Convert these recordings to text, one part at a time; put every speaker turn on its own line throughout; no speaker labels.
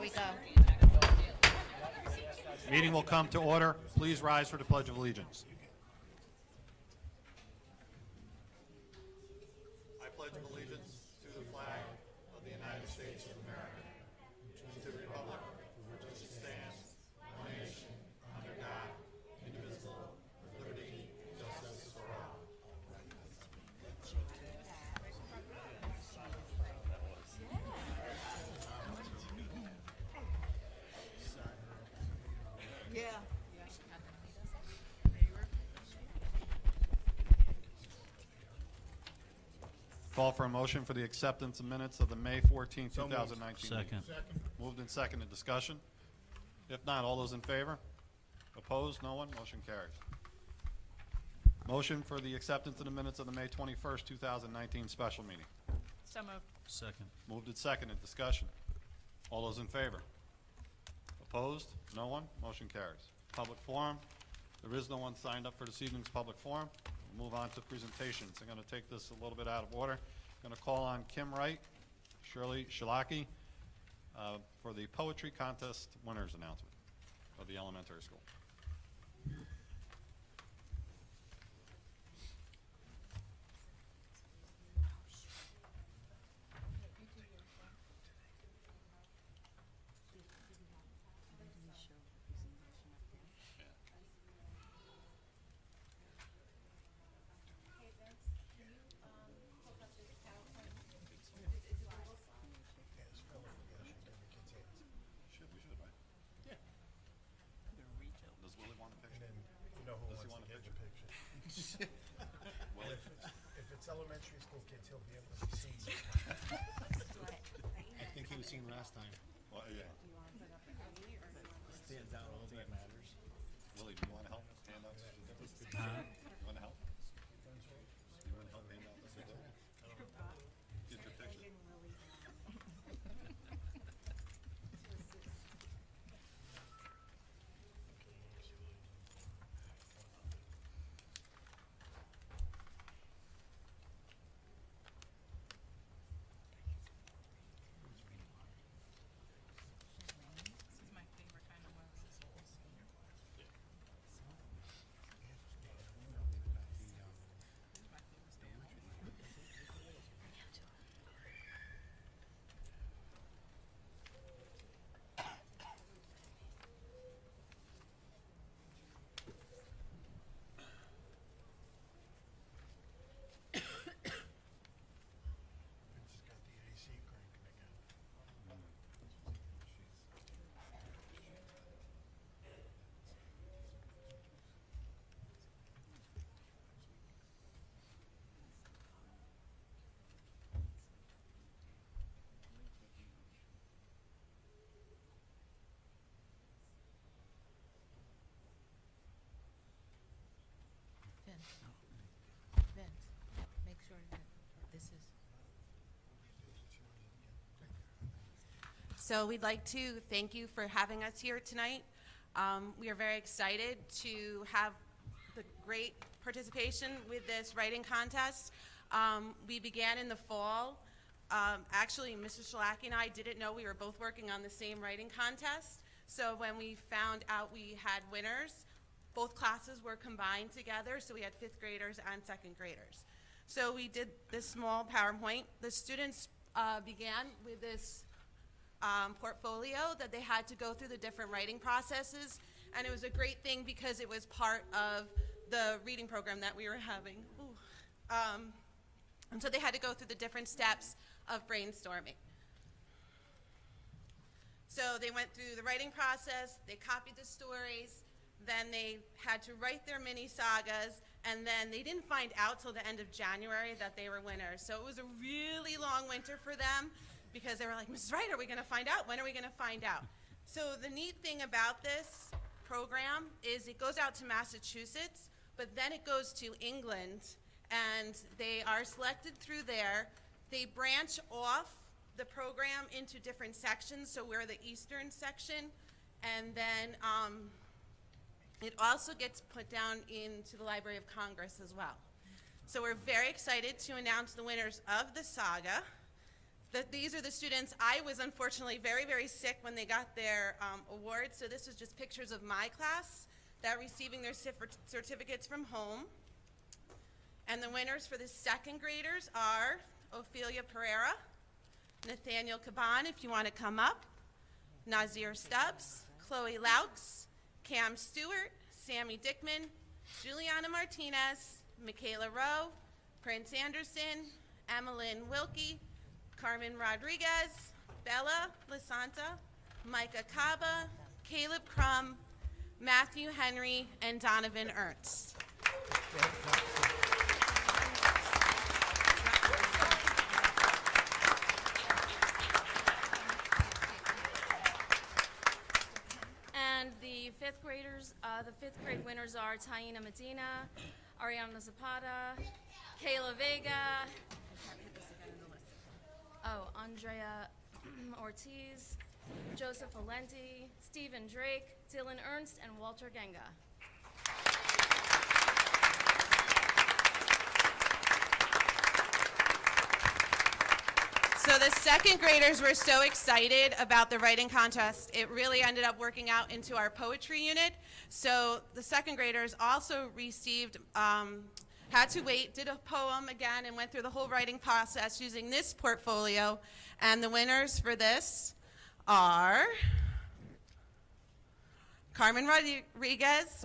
we go.
Meeting will come to order. Please rise for the Pledge of Allegiance. I pledge allegiance to the flag of the United States of America, and to the republic for which it stands, one nation, under God, indivisible, with liberty and justice for all.
Yeah.
Call for a motion for the acceptance of minutes of the May 14, 2019 meeting.
Second.
Moved and seconded. Discussion? If not, all those in favor? Opposed? No one? Motion carries. Motion for the acceptance of the minutes of the May 21st, 2019 special meeting.
So moved.
Second.
Moved and seconded. Discussion? All those in favor? Opposed? No one? Motion carries. Public forum? There is no one signed up for this evening's public forum. We'll move on to presentations. I'm going to take this a little bit out of order. I'm going to call on Kim Wright, Shirley Shalaki for the poetry contest winners announcement of the elementary school. We should, right?
Yeah.
Does Willie want a picture?
And you know who
Does he
wants
want
to
a
get the picture.
Willie?
If it's elementary school kids, he'll be able to be seen.
I think he was seen last time.
Well, yeah.
Stand down, all that matters.
Willie, do you want to help hand out? You want to help? You want to help hand out the certificate? Get your picture.
This is my favorite kind of ones.
Just got the AC cranking again.
Vince, make sure that this is. So we'd like to thank you for having us here tonight. We are very excited to have the great participation with this writing contest. We began in the fall. Actually, Mr. Shalaki and I didn't know we were both working on the same writing contest. So when we found out we had winners, both classes were combined together, so we had 5th graders and 2nd graders. So we did this small PowerPoint. The students began with this portfolio that they had to go through the different writing processes, and it was a great thing because it was part of the reading program that we were having. And so they had to go through the different steps of brainstorming. So they went through the writing process, they copied the stories, then they had to write their mini sagas, and then they didn't find out till the end of January that they were winners. So it was a really long winter for them because they were like, Mrs. Wright, are we gonna find out? When are we gonna find out? So the neat thing about this program is it goes out to Massachusetts, but then it goes to England, and they are selected through there. They branch off the program into different sections, so we're the Eastern section, and then it also gets put down into the Library of Congress as well. So we're very excited to announce the winners of the saga. These are the students. I was unfortunately very, very sick when they got their awards, so this is just pictures of my class that are receiving their certificates from home. And the winners for the second graders are Ophelia Pereira, Nathaniel Caban, if you want to come up, Nazir Stubbs, Chloe Laux, Cam Stewart, Sammy Dickman, Juliana Martinez, Michaela Rowe, Prince Anderson, Emmeline Wilkie, Carmen Rodriguez, Bella Lasanta, Micah Caba, Caleb Crum, Matthew Henry, and Donovan Ernst.
And the fifth grade winners are Taina Medina, Ariana Zapata, Kayla Vega, Andrea Ortiz, Joseph Valenti, Stephen Drake, Dylan Ernst, and Walter Genga.
So the second graders were so excited about the writing contest, it really ended up working out into our poetry unit. So the second graders also received, had to wait, did a poem again, and went through the whole writing process using this portfolio. And the winners for this are Carmen Rodriguez,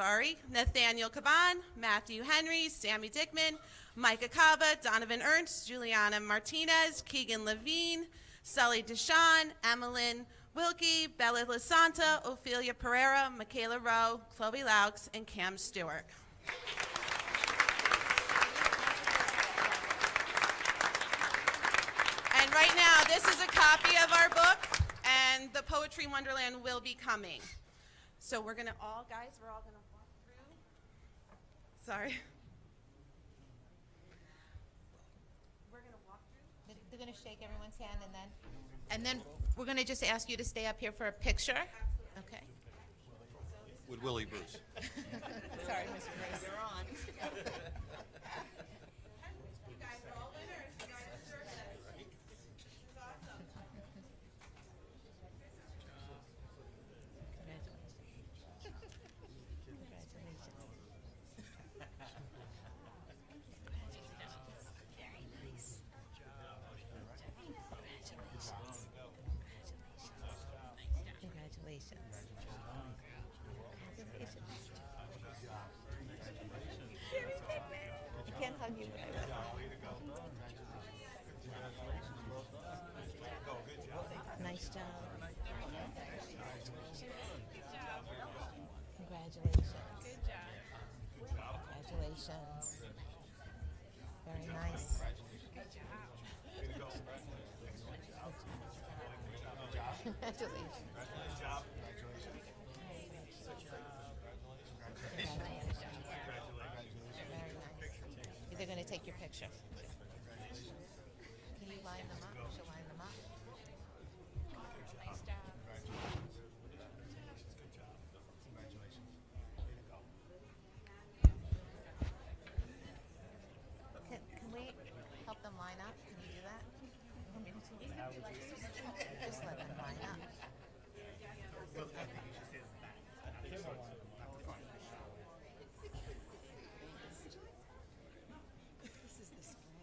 Nathaniel Caban, Matthew Henry, Sammy Dickman, Micah Caba, Donovan Ernst, Juliana Martinez, Keegan Levine, Sully Deshawn, Emmeline Wilkie, Bella Lasanta, Ophelia Pereira, Michaela Rowe, Chloe Laux, and Cam Stewart. And right now, this is a copy of our book, and the Poetry Wonderland will be coming. So we're gonna we're all gonna walk through. Sorry. We're gonna walk through.
They're gonna shake everyone's hand and then we're gonna just ask you to stay up here for a picture. Okay.
With Willie Bruce.
Sorry, Mr. Bruce.
You guys are all winners. You guys deserve this. This is awesome.
Congratulations. I can't hug you, but I will. Nice job. Congratulations. Good job. Congratulations. Very nice. Congratulations. Very nice. They're going to take your picture. Can you line them up? You should line them up. Nice job. Can we help them line up? Can you do that? Just let them line up. This is the spring.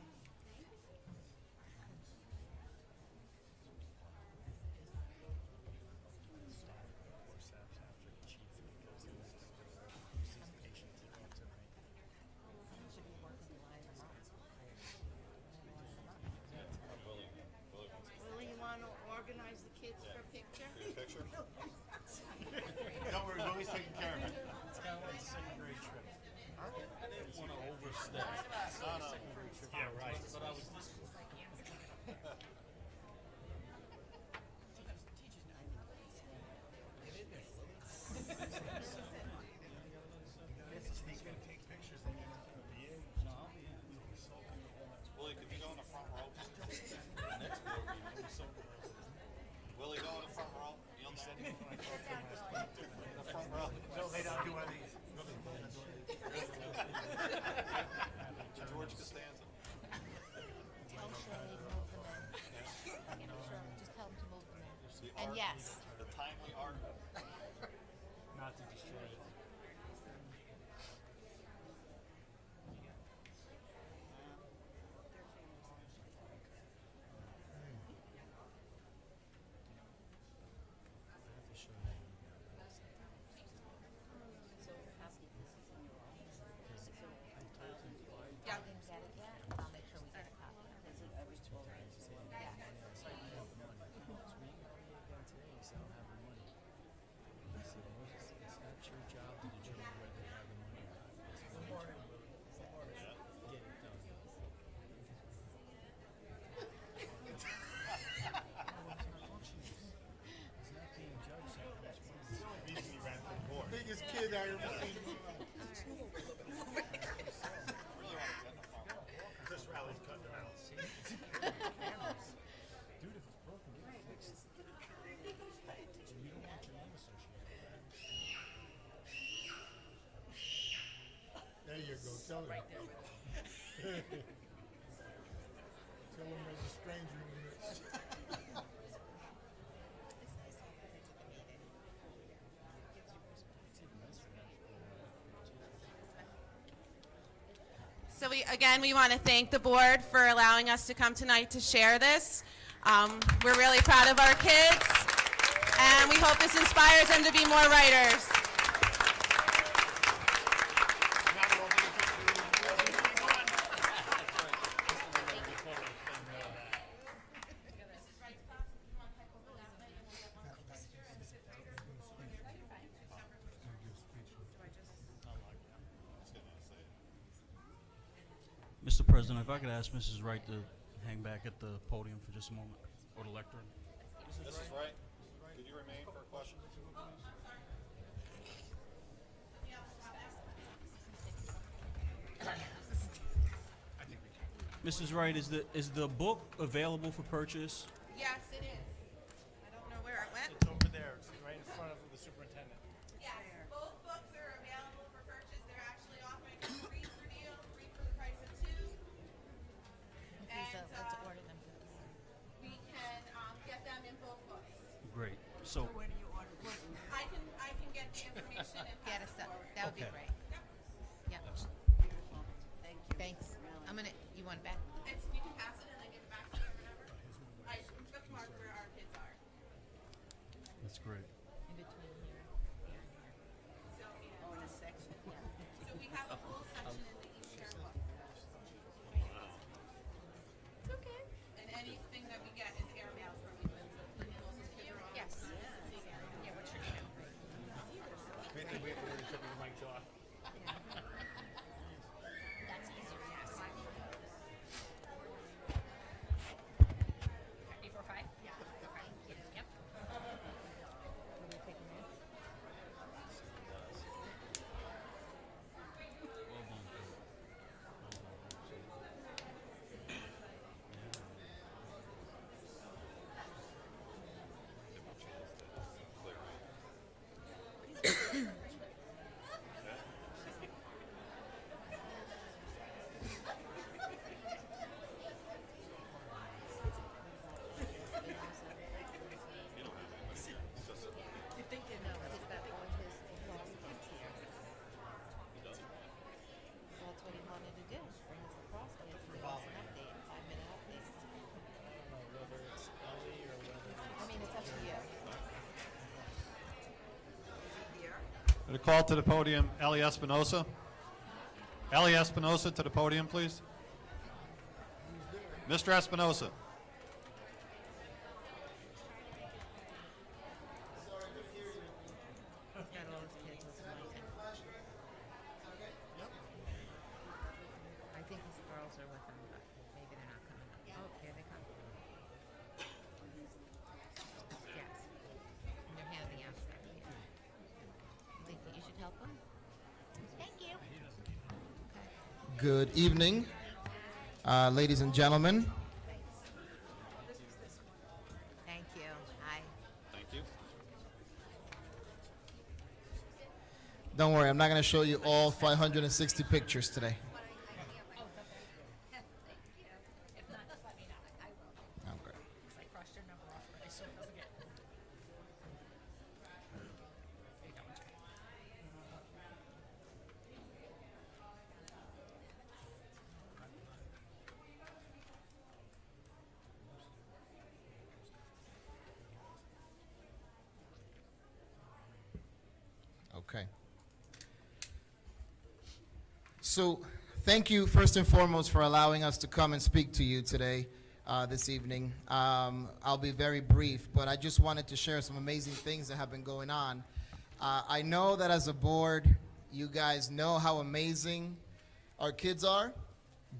Yes.
The timely art.
Not to destroy it.
Yeah.
I didn't get it yet. I'll make sure we get a copy. Yeah.
Biggest kid I ever seen. Chris Riley's cutting him out.
Dude, if it's broken, get it fixed. You don't want your name associated with that.
There you go, tell him. Tell him there's a stranger in the midst.
So we want to thank the board for allowing us to come tonight to share this. We're really proud of our kids, and we hope this inspires them to be more writers.
Mr. President, if I could ask Mrs. Wright to hang back at the podium for just a moment, or the lectern.
Mrs. Wright, could you remain for a question?
Mrs. Wright, is the book available for purchase?
Yes, it is. I don't know where it went.
It's over there. It's right in front of the superintendent.
Yes, both books are available for purchase. They're actually offering a three for deal, three for the price of two.
Okay, so
And,
let's order them for the
we can get them in both books.
Great. So,
I can get the information and
Get
pass
us
it
up.
forward.
That would be
Okay.
great. Yep. Thanks. I'm gonna, you want it back?
You can pass it and I give it back to you or whatever. I bookmark where our kids are.
that's great.
In between here, here, and here.
So, in a section. So we have a whole section in the ECR book.
It's okay.
And anything that we get is airmail from you. And so the most kids are all-
Yes. Yeah, what's your email?
We have to wait for the mic to off.
That's easier, yes. 845? Yeah. Yep. What are we taking now? You think they know? He's got all his crosswords here. So that's what he wanted to do, bring us the crosswords. He wants an update, 5-minute update.
Whether it's Ellie or whether
I mean, it's up to you.
Would call to the podium Ellie Espinosa. Ellie Espinosa to the podium, please. Mr. Espinosa.
Got all his kids with him, I think his girls are with him, but maybe they're not coming up. Oh, here they come. Yes. And they're handing out stuff here. You think that you should help them? Thank you. Okay.
Good evening, ladies and gentlemen.
Thank you. Hi.
Thank you.
Don't worry, I'm not going to show you all 560 pictures today. Okay. Okay. So, thank you first and foremost for allowing us to come and speak to you today, this evening. I'll be very brief, but I just wanted to share some amazing things that have been going on. I know that as a board, you guys know how amazing our kids are,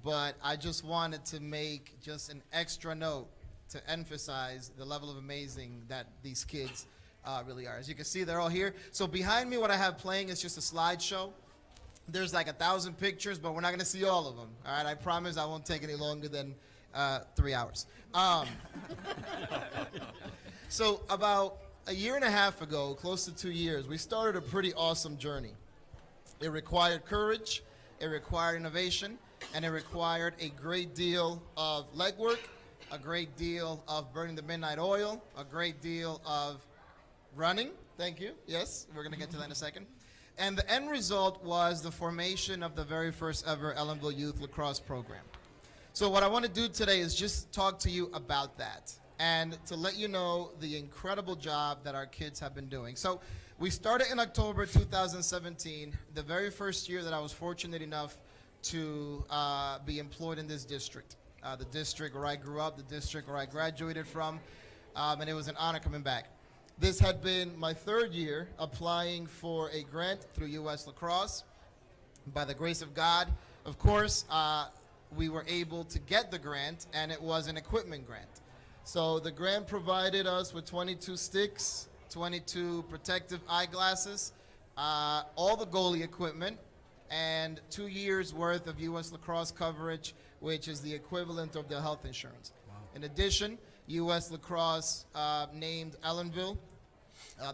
but I just wanted to make just an extra note to emphasize the level of amazing that these kids really are. As you can see, they're all here. So behind me, what I have playing is just a slideshow. There's like 1,000 pictures, but we're not going to see all of them. All right, I promise I won't take any longer than 3 hours. So about a year and a half ago, close to 2 years, we started a pretty awesome journey. It required courage, it required innovation, and it required a great deal of legwork, a great deal of burning the midnight oil, a great deal of running. Thank you. Yes, we're going to get to that in a second. And the end result was the formation of the very first ever Ellenville Youth Lacrosse program. So what I want to do today is just talk to you about that and to let you know the incredible job that our kids have been doing. So we started in October 2017, the very first year that I was fortunate enough to be employed in this district. The district where I grew up, the district where I graduated from, and it was an honor coming back. This had been my 3rd year applying for a grant through U.S. Lacrosse. By the grace of God, of course, we were able to get the grant, and it was an equipment grant. So the grant provided us with 22 sticks, 22 protective eyeglasses, all the goalie equipment, and 2 years worth of U.S. Lacrosse coverage, which is the equivalent of their health insurance. Wow. In addition, U.S. Lacrosse named Ellenville,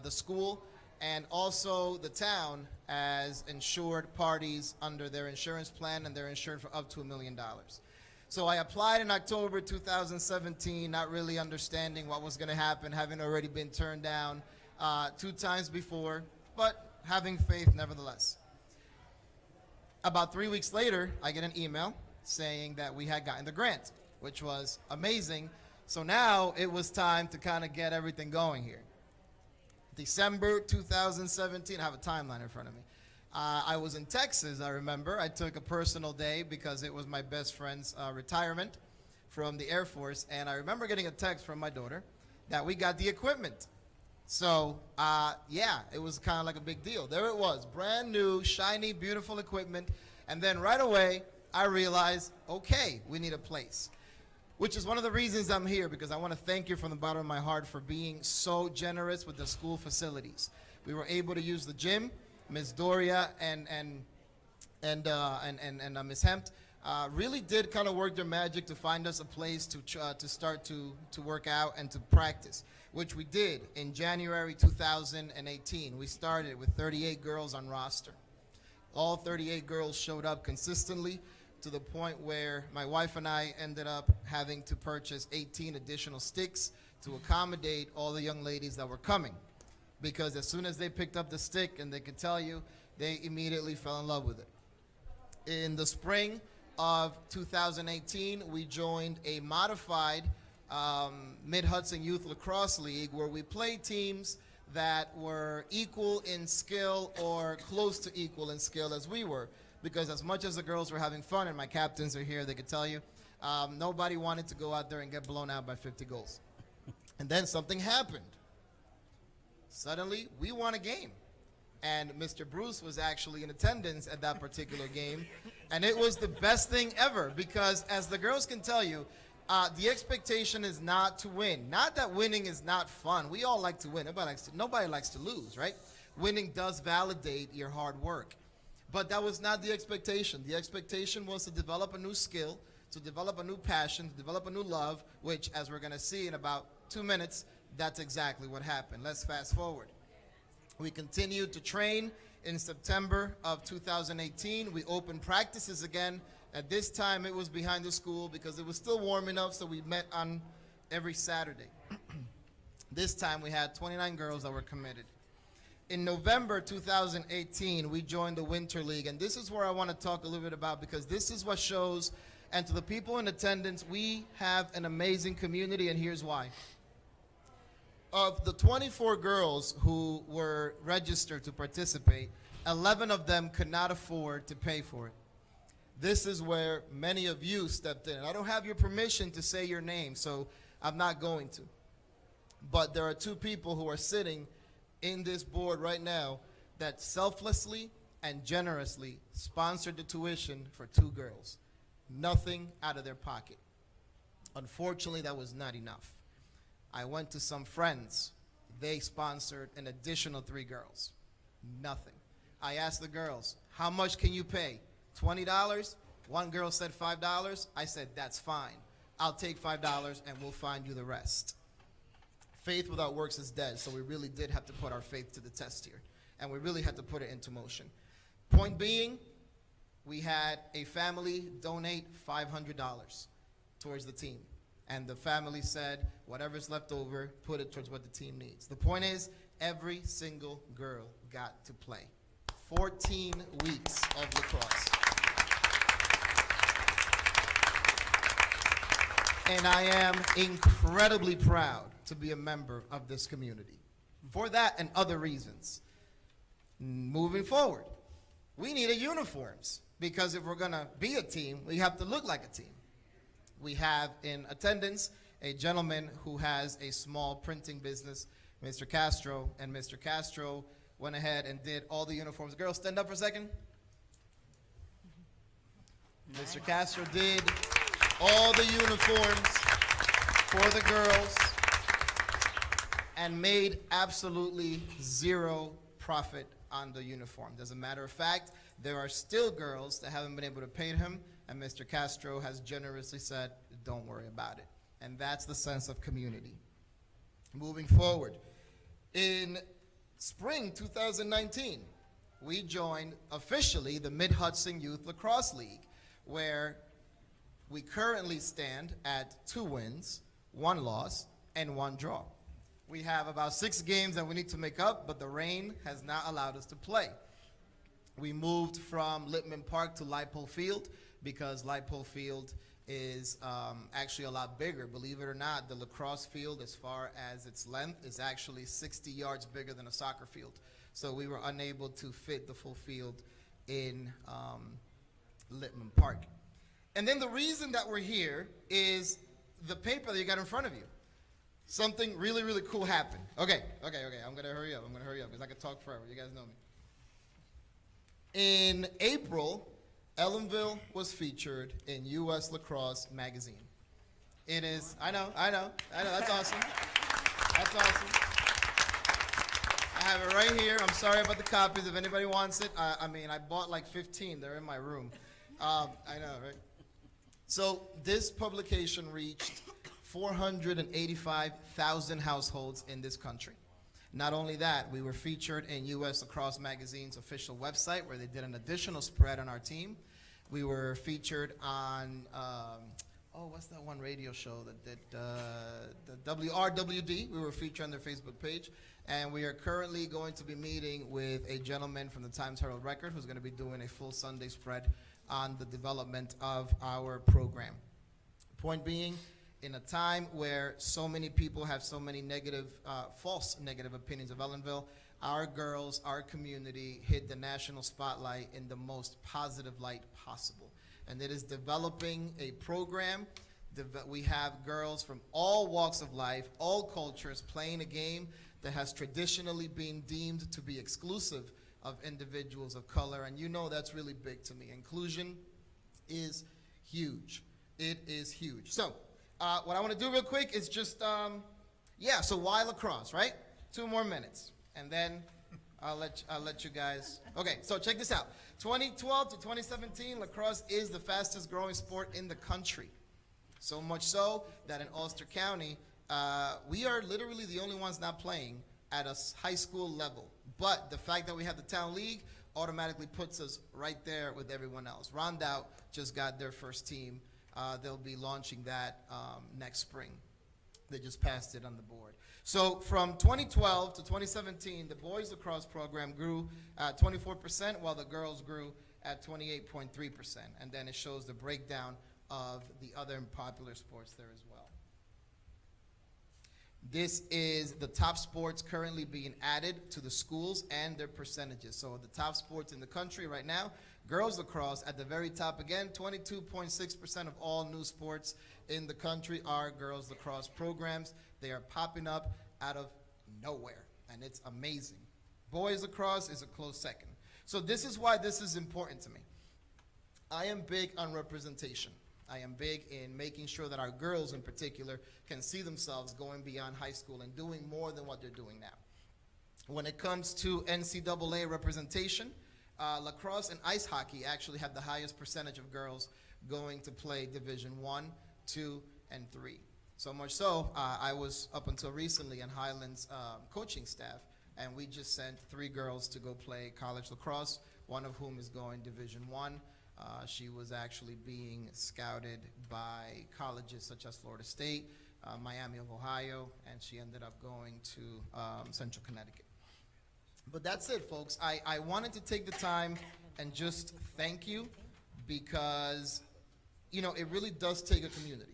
the school, and also the town as insured parties under their insurance plan, and they're insured for up to $1 million. So I applied in October 2017, not really understanding what was going to happen, having already been turned down 2 times before, but having faith nevertheless. About 3 weeks later, I get an email saying that we had gotten the grant, which was amazing. So now it was time to kind of get everything going here. December 2017, I have a timeline in front of me. I was in Texas, I remember. I took a personal day because it was my best friend's retirement from the Air Force, and I remember getting a text from my daughter that we got the equipment. So, yeah, it was kind of like a big deal. There it was, brand new, shiny, beautiful equipment, and then right away, I realized, okay, we need a place. Which is one of the reasons I'm here, because I want to thank you from the bottom of my heart for being so generous with the school facilities. We were able to use the gym. Ms. Doria and Ms. Hempt really did kind of work their magic to find us a place to start to work out and to practice, which we did in January 2018. We started with 38 girls on roster. All 38 girls showed up consistently, to the point where my wife and I ended up having to purchase 18 additional sticks to accommodate all the young ladies that were coming. Because as soon as they picked up the stick, and they could tell you, they immediately fell in love with it. In the spring of 2018, we joined a modified Mid-Hudson Youth Lacrosse League, where we played teams that were equal in skill or close to equal in skill as we were. Because as much as the girls were having fun, and my captains are here, they could tell you, nobody wanted to go out there and get blown out by 50 goals. And then something happened. Suddenly, we won a game. And Mr. Bruce was actually in attendance at that particular game. And it was the best thing ever, because as the girls can tell you, the expectation is not to win. Not that winning is not fun. We all like to win. Nobody likes to lose, right? Winning does validate your hard work. But that was not the expectation. The expectation was to develop a new skill, to develop a new passion, to develop a new love, which, as we're going to see in about 2 minutes, that's exactly what happened. Let's fast forward. We continued to train in September of 2018. We opened practices again. At this time, it was behind the school because it was still warm enough, so we met on every Saturday. This time, we had 29 girls that were committed. In November 2018, we joined the Winter League, and this is where I want to talk a little bit about, because this is what shows, and to the people in attendance, we have an amazing community, and here's why. of the 24 girls who were registered to participate, 11 of them could not afford to pay for it. This is where many of you stepped in. I don't have your permission to say your name, so I'm not going to. But there are two people who are sitting in this board right now that selflessly and generously sponsored the tuition for two girls. Nothing out of their pocket. Unfortunately, that was not enough. I went to some friends. They sponsored an additional 3 girls. Nothing. I asked the girls, how much can you pay? $20? One girl said $5. I said, that's fine. I'll take $5 and we'll find you the rest. Faith without works is dead, so we really did have to put our faith to the test here. And we really had to put it into motion. Point being, we had a family donate $500 towards the team. And the family said, whatever's left over, put it towards what the team needs. The point is, every single girl got to play. 14 weeks of lacrosse. And I am incredibly proud to be a member of this community for that and other reasons. Moving forward, we needed uniforms because if we're going to be a team, we have to look like a team. We have in attendance a gentleman who has a small printing business, Mr. Castro, and Mr. Castro went ahead and did all the uniforms. Girls, stand up for a second. Mr. Castro did all the uniforms for the girls and made absolutely zero profit on the uniforms. As a matter of fact, there are still girls that haven't been able to pay him, and Mr. Castro has generously said, don't worry about it. And that's the sense of community. Moving forward, in spring 2019, we joined officially the Mid-Hudson Youth Lacrosse League, where we currently stand at 2 wins, 1 loss, and 1 draw. We have about 6 games that we need to make up, but the rain has not allowed us to play. We moved from Littman Park to Leipold Field because Leipold Field is actually a lot bigger. Believe it or not, the lacrosse field, as far as its length, is actually 60 yards bigger than a soccer field. So we were unable to fit the full field in Littman Park. And then the reason that we're here is the paper that you got in front of you. Something really, really cool happened. Okay, I'm gonna hurry up because I could talk forever. You guys know me. In April, Ellenville was featured in U.S. Lacrosse magazine. It is, I know, that's awesome. That's awesome. I have it right here. I'm sorry about the copies. If anybody wants it, I bought like 15. They're in my room. I know, right? So this publication reached 485,000 households in this country. Not only that, we were featured in U.S. Lacrosse Magazine's official website where they did an additional spread on our team. We were featured on, what's that one radio show that did, the WRWD. We were featured on their Facebook page. And we are currently going to be meeting with a gentleman from the Times Herald Record who's going to be doing a full Sunday spread on the development of our program. Point being, in a time where so many people have so many negative, false negative opinions of Ellenville, our girls, our community hit the national spotlight in the most positive light possible. And it is developing a program. We have girls from all walks of life, all cultures, playing a game that has traditionally been deemed to be exclusive of individuals of color. And you know that's really big to me. Inclusion is huge. It is huge. So, what I want to do real quick is just, so why lacrosse, right? 2 more minutes, and then I'll let you guys. Okay, so check this out. 2012 to 2017, lacrosse is the fastest growing sport in the country. So much so that in Ulster County, we are literally the only ones not playing at a high school level. But the fact that we have the town league automatically puts us right there with everyone else. Rondout just got their first team. They'll be launching that next spring. They just passed it on the board. So from 2012 to 2017, the boys lacrosse program grew at 24%, while the girls grew at 28.3%. And then it shows the breakdown of the other popular sports there as well. This is the top sports currently being added to the schools and their percentages. So the top sports in the country right now, girls lacrosse at the very top again, 22.6% of all new sports in the country are girls lacrosse programs. They are popping up out of nowhere, and it's amazing. Boys lacrosse is a close second. So this is why this is important to me. I am big on representation. I am big in making sure that our girls in particular can see themselves going beyond high school and doing more than what they're doing now. When it comes to NCAA representation, lacrosse and ice hockey actually have the highest percentage of girls going to play Division I, II, and III. So much so, I was up until recently on Highland's coaching staff, and we just sent 3 girls to go play college lacrosse, one of whom is going Division I. She was actually being scouted by colleges such as Florida State, Miami of Ohio, and she ended up going to Central Connecticut. But that's it, folks. I wanted to take the time and just thank you because, you know, it really does take a community.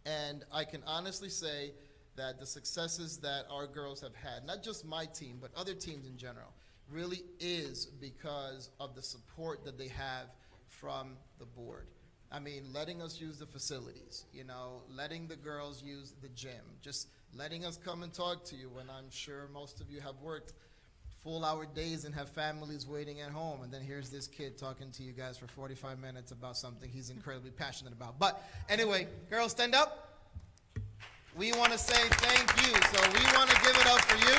And I can honestly say that the successes that our girls have had, not just my team, but other teams in general, really is because of the support that they have from the board. I mean, letting us use the facilities, you know, letting the girls use the gym, just letting us come and talk to you when I'm sure most of you have worked full-hour days and have families waiting at home, and then here's this kid talking to you guys for 45 minutes about something he's incredibly passionate about. But anyway, girls, stand up. We want to say thank you. So we want to give it up for you.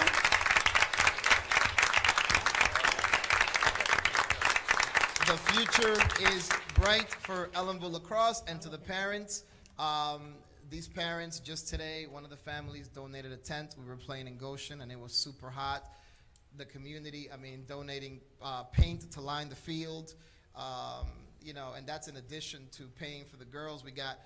The future is bright for Ellenville Lacrosse, and to the parents, these parents, just today, one of the families donated a tent. We were playing in Goshen, and it was super hot. The community, I mean, donating paint to line the field, you know, and that's in addition to paying for the girls. We got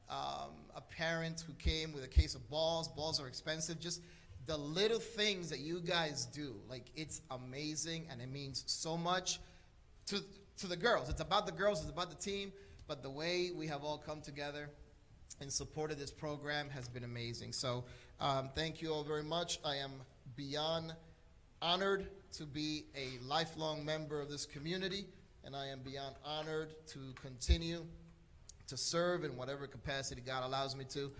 a parent who came with a case of balls. Balls are expensive. Just the little things that you guys do, like, it's amazing, and it means so much to the girls. It's about the girls, it's about the team, but the way we have all come together in support of this program has been amazing. So thank you all very much. I am beyond honored to be a lifelong member of this community, and I am beyond honored to continue to serve in whatever capacity God allows me to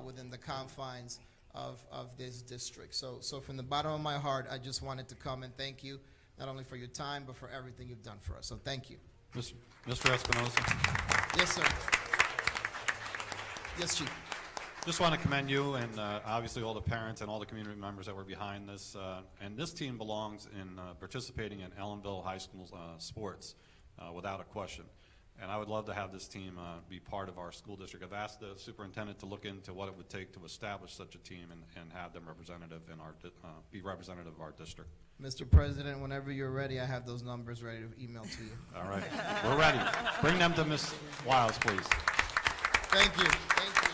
within the confines of this district. So from the bottom of my heart, I just wanted to come and thank you, not only for your time, but for everything you've done for us. So thank you.
Mr. Espinosa,
Yes, sir. Yes, Chief.
just want to commend you and obviously all the parents and all the community members that were behind this. And this team belongs in participating in Ellenville High School sports without a question. And I would love to have this team be part of our school district. I've asked the superintendent to look into what it would take to establish such a team and have them representative in our be representative of our district.
Mr. President, whenever you're ready, I have those numbers ready to email to you.
All right, we're ready. Bring them to Ms. Wiles, please.
Thank you. Thank you.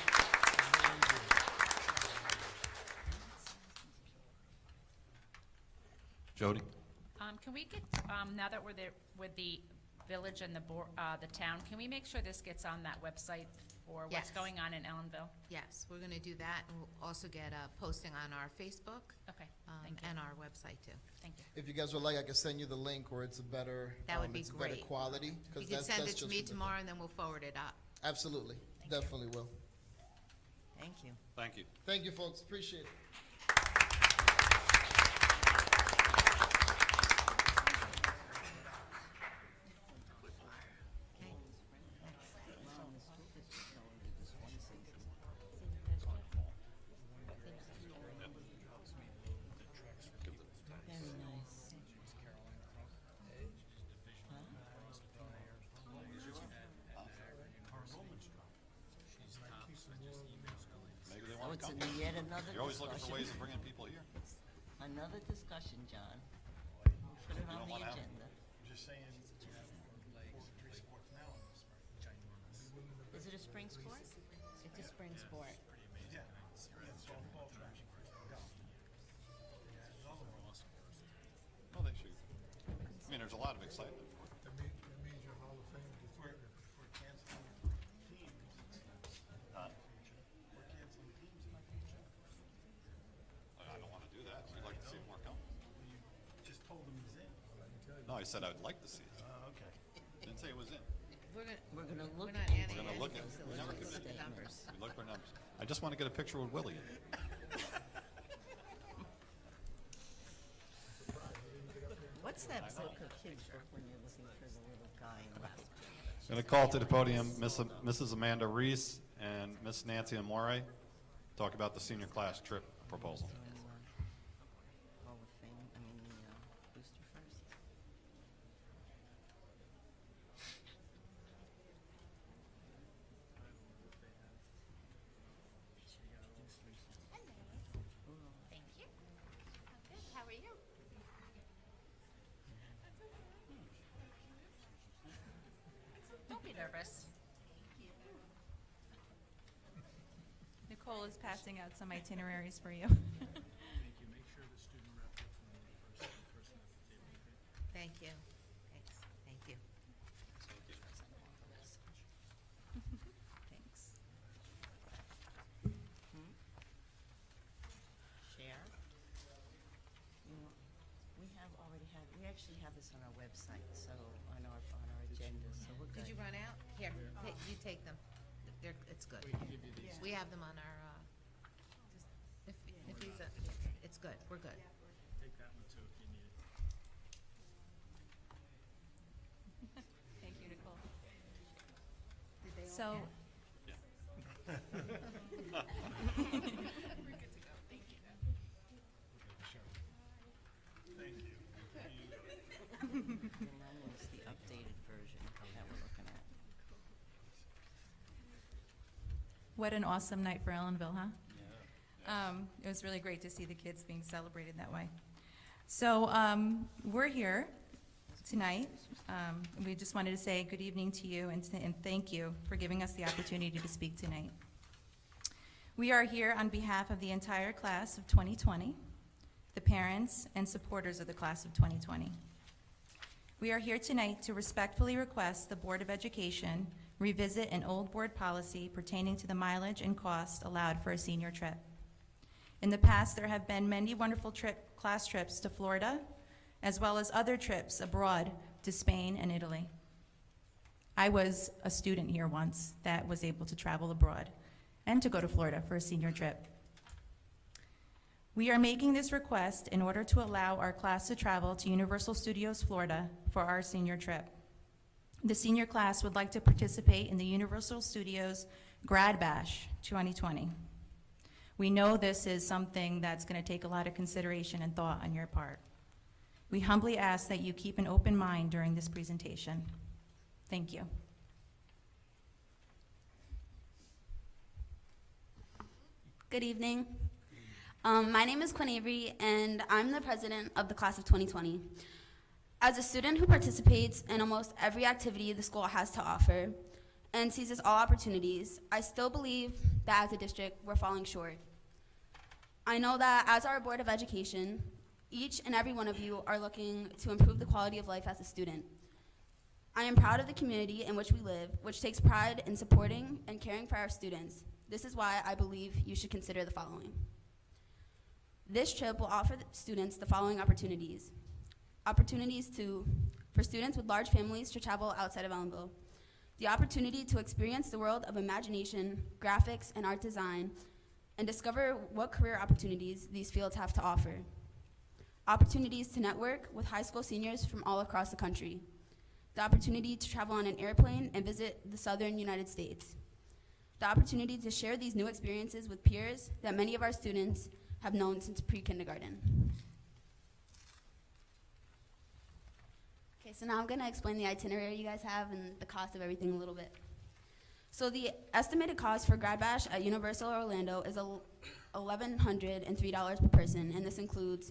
Jody?
Can we get, now that we're there with the village and the town, can we make sure this gets on that website for what's
Yes.
going on in Ellenville?
Yes, we're gonna do that, and we'll also get a posting on our Facebook,
Okay, thank you,
and our website too.
thank you.
If you guys would like, I can send you the link where it's a better,
That would be
it's a better
great.
quality.
You
'Cause
can send it to
just
me
for the-
tomorrow, and then we'll forward it up.
Absolutely, definitely will.
Thank you.
Thank you.
Thank you, folks, appreciate it.
Very nice.
Maybe they
Oh,
want to
it's
come.
yet another
You're always looking for ways
discussion.
of bringing people here.
Another discussion, John. We'll put it
You
on
don't
the
wanna have it.
agenda.
Just saying, you have 3 sports now in this, right?
Is it a spring sport? It's a spring sport.
Yeah, softball, track and field.
No, they should. I mean, there's a lot of excitement.
That means your Hall of Fame gets bigger. We're canceling teams in the future. We're canceling teams in the future. told him he's in.
No, I said I would like to see it.
Oh, okay.
Didn't say it was in.
We're gonna
look
We're not
into
adding
We're gonna look at,
anything, so
we
let's
never
just
commit.
look at numbers.
We look for numbers. I just want to get a picture with Willie in it.
What's that book of kids' book when you're looking for the little guy in the last?
Going to call to the podium Mrs. Amanda Reese and Miss Nancy Amore, talk about the senior class trip proposal.
Hall of Fame, I mean, the booster first.
Thank you. Good, how are you?
Don't be nervous.
Nicole is passing out some itineraries for you.
Thank you. Make sure the student rep gets one of the first person at the table. Okay?
Thank you. Thanks, thank you.
Thanks.
Share. You know, we actually have this on our website, so on our agenda, so we're good.
Did you run out? Here, you take them. It's good. We have them on our, if he's, it's good, we're good.
Take that one too if you need it.
Thank you, Nicole.
Did they all
So,
get?
And that was the updated version that we're looking at.
what an awesome night for Ellenville, huh? It was really great to see the kids being celebrated that way. So, we're here tonight. We just wanted to say good evening to you and thank you for giving us the opportunity to speak tonight. We are here on behalf of the entire class of 2020, the parents and supporters of the class of 2020. We are here tonight to respectfully request the Board of Education revisit an old board policy pertaining to the mileage and cost allowed for a senior trip. In the past, there have been many wonderful class trips to Florida, as well as other trips abroad to Spain and Italy. I was a student here once that was able to travel abroad and to go to Florida for a senior trip. We are making this request in order to allow our class to travel to Universal Studios Florida for our senior trip. The senior class would like to participate in the Universal Studios Grad Bash 2020. We know this is something that's going to take a lot of consideration and thought on your part. We humbly ask that you keep an open mind during this presentation. Thank you.
Good evening. My name is Quinn Avery, and I'm the president of the class of 2020. As a student who participates in almost every activity the school has to offer and seizes all opportunities, I still believe that as a district, we're falling short. I know that as our Board of Education, each and every one of you are looking to improve the quality of life as a student. I am proud of the community in which we live, which takes pride in supporting and caring for our students. This is why I believe you should consider the following. This trip will offer the students the following opportunities. For students with large families to travel outside of Ellenville. The opportunity to experience the world of imagination, graphics, and art design, and discover what career opportunities these fields have to offer. Opportunities to network with high school seniors from all across the country. The opportunity to travel on an airplane and visit the southern United States. The opportunity to share these new experiences with peers that many of our students have known since pre-kindergarten. Okay, so now I'm gonna explain the itinerary you guys have and the cost of everything a little bit. So the estimated cost for Grad Bash at Universal Orlando is $1,103 per person, and this includes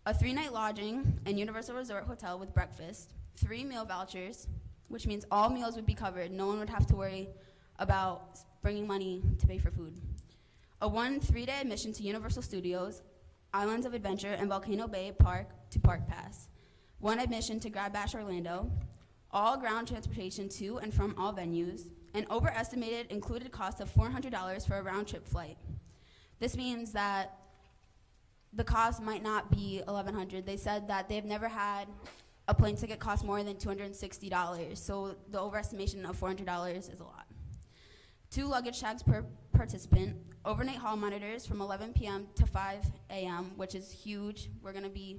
a 3-night lodging and Universal Resort Hotel with breakfast, 3 meal vouchers, which means all meals would be covered. No one would have to worry about bringing money to pay for food. A 3-day admission to Universal Studios, Islands of Adventure, and Volcano Bay Park to Park Pass. 1 admission to Grad Bash Orlando, all ground transportation to and from all venues, an overestimated included cost of $400 for a round-trip flight. This means that the cost might not be $1,100. They said that they've never had a plane ticket cost more than $260, so the overestimation of $400 is a lot. 2 luggage tags per participant, overnight hall monitors from 11 p.m. to 5 a.m., which is huge. We're gonna be,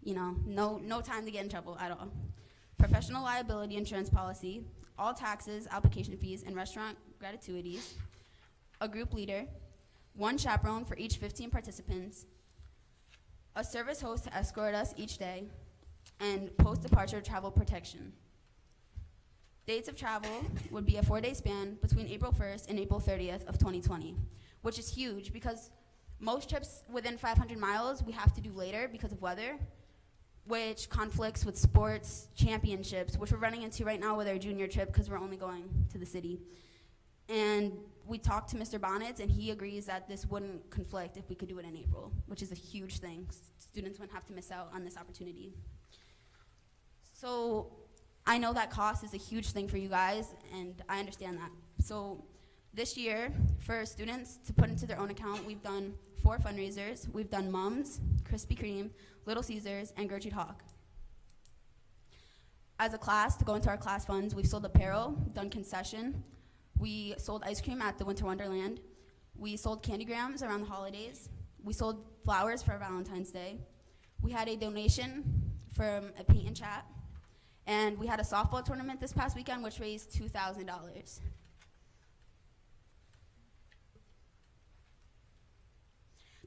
no time to get in trouble at all. Professional liability insurance policy, all taxes, application fees, and restaurant gratuities, a group leader, 1 chaperone for each 15 participants, a service host to escort us each day, and post-departure travel protection. Dates of travel would be a 4-day span between April 1st and April 30th of 2020, which is huge because most trips within 500 miles we have to do later because of weather, which conflicts with sports championships, which we're running into right now with our junior trip because we're only going to the city. And we talked to Mr. Bonnets, and he agrees that this wouldn't conflict if we could do it in April, which is a huge thing. Students wouldn't have to miss out on this opportunity. So I know that cost is a huge thing for you guys, and I understand that. So this year, for students to put into their own account, we've done 4 fundraisers. We've done Mums, Krispy Kreme, Little Caesars, and Gertrude Hawk. As a class, to go into our class funds, we've sold apparel, done concession. We sold ice cream at the Winter Wonderland. We sold candygrams around the holidays. We sold flowers for Valentine's Day. We had a donation from a paint and chat. And we had a softball tournament this past weekend, which raised $2,000.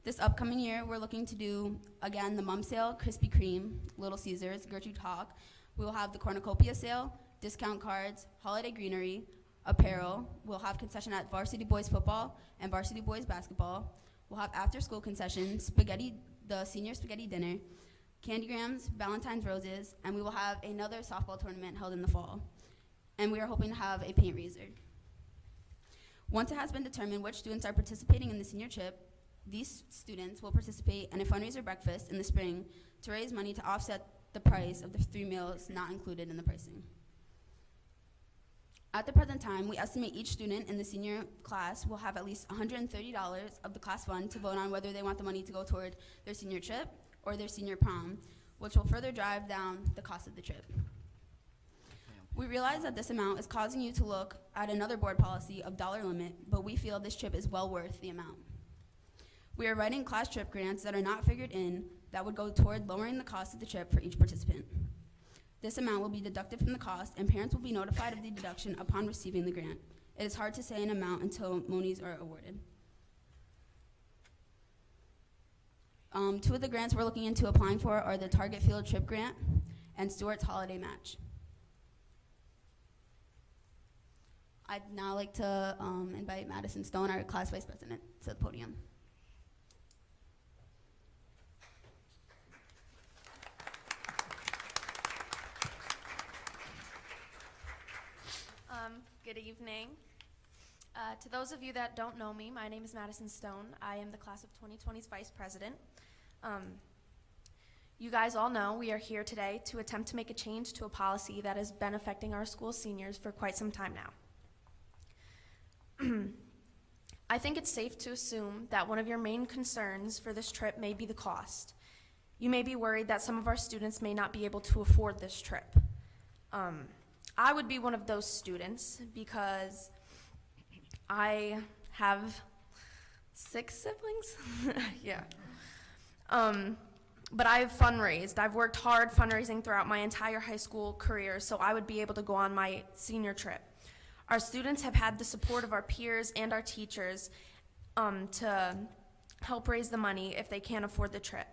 This upcoming year, we're looking to do, again, the Mum Sale, Krispy Kreme, Little Caesars, Gertrude Hawk. We will have the Cornucopia Sale, discount cards, holiday greenery, apparel. We'll have concession at Varsity Boys Football and Varsity Boys Basketball. We'll have after-school concessions, the senior spaghetti dinner, candygrams, Valentine's roses, and we will have another softball tournament held in the fall. And we are hoping to have a paint raiser. Once it has been determined which students are participating in the senior trip, these students will participate in a fundraiser breakfast in the spring to raise money to offset the price of the 3 meals not included in the pricing. At the present time, we estimate each student in the senior class will have at least $130 of the class fund to vote on whether they want the money to go toward their senior trip or their senior prom, which will further drive down the cost of the trip. We realize that this amount is causing you to look at another board policy of dollar limit, but we feel this trip is well worth the amount. We are writing class trip grants that are not figured in that would go toward lowering the cost of the trip for each participant. This amount will be deducted from the cost, and parents will be notified of the deduction upon receiving the grant. It is hard to say an amount until monies are awarded. 2 of the grants we're looking into applying for are the Target Field Trip Grant and Stewart's Holiday Match. I'd now like to invite Madison Stone, our class vice president, to the podium.
Good evening. To those of you that don't know me, my name is Madison Stone. I am the class of 2020's vice president. You guys all know we are here today to attempt to make a change to a policy that has been affecting our school seniors for quite some time now. I think it's safe to assume that one of your main concerns for this trip may be the cost. You may be worried that some of our students may not be able to afford this trip. I would be one of those students because I have 6 siblings. Yeah. But I've fundraised. I've worked hard fundraising throughout my entire high school career, so I would be able to go on my senior trip. Our students have had the support of our peers and our teachers to help raise the money if they can't afford the trip.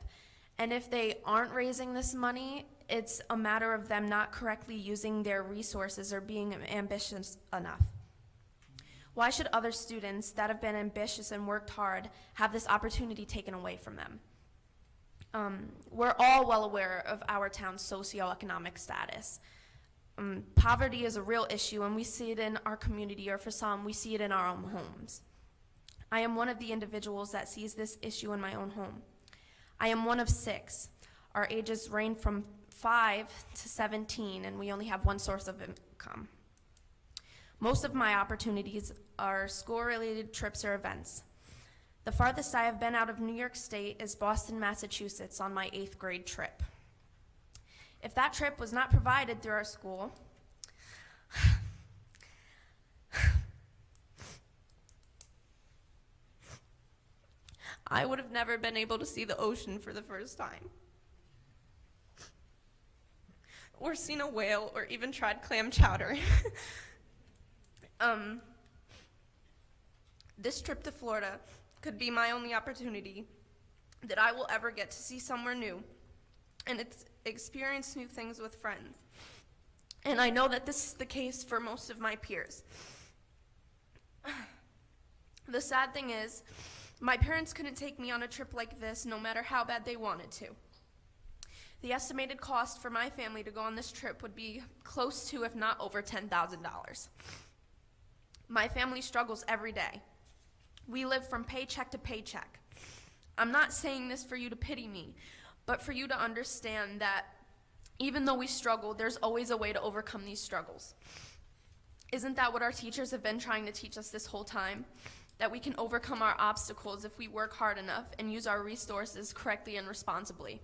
And if they aren't raising this money, it's a matter of them not correctly using their resources or being ambitious enough. Why should other students that have been ambitious and worked hard have this opportunity taken away from them? We're all well aware of our town's socioeconomic status. Poverty is a real issue, and we see it in our community, or for some, we see it in our own homes. I am one of the individuals that sees this issue in my own home. I am one of 6. Our ages range from 5 to 17, and we only have one source of income. Most of my opportunities are school-related trips or events. The farthest I have been out of New York State is Boston, Massachusetts on my 8th grade trip. If that trip was not provided through our school, I would have never been able to see the ocean for the first time, or seen a whale, or even tried clam chowder. This trip to Florida could be my only opportunity that I will ever get to see somewhere new and experience new things with friends. And I know that this is the case for most of my peers. The sad thing is, my parents couldn't take me on a trip like this no matter how bad they wanted to. The estimated cost for my family to go on this trip would be close to, if not over, $10,000. My family struggles every day. We live from paycheck to paycheck. I'm not saying this for you to pity me, but for you to understand that even though we struggle, there's always a way to overcome these struggles. Isn't that what our teachers have been trying to teach us this whole time? That we can overcome our obstacles if we work hard enough and use our resources correctly and responsibly.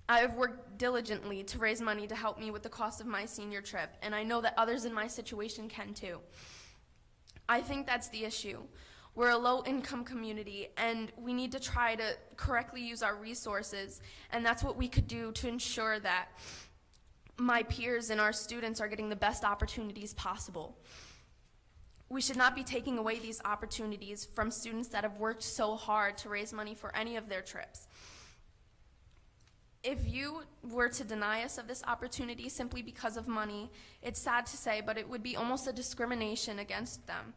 I have worked diligently to raise money to help me with the cost of my senior trip, and I know that others in my situation can too. I think that's the issue. We're a low-income community, and we need to try to correctly use our resources, and that's what we could do to ensure that my peers and our students are getting the best opportunities possible. We should not be taking away these opportunities from students that have worked so hard to raise money for any of their trips. If you were to deny us of this opportunity simply because of money, it's sad to say, but it would be almost a discrimination against them.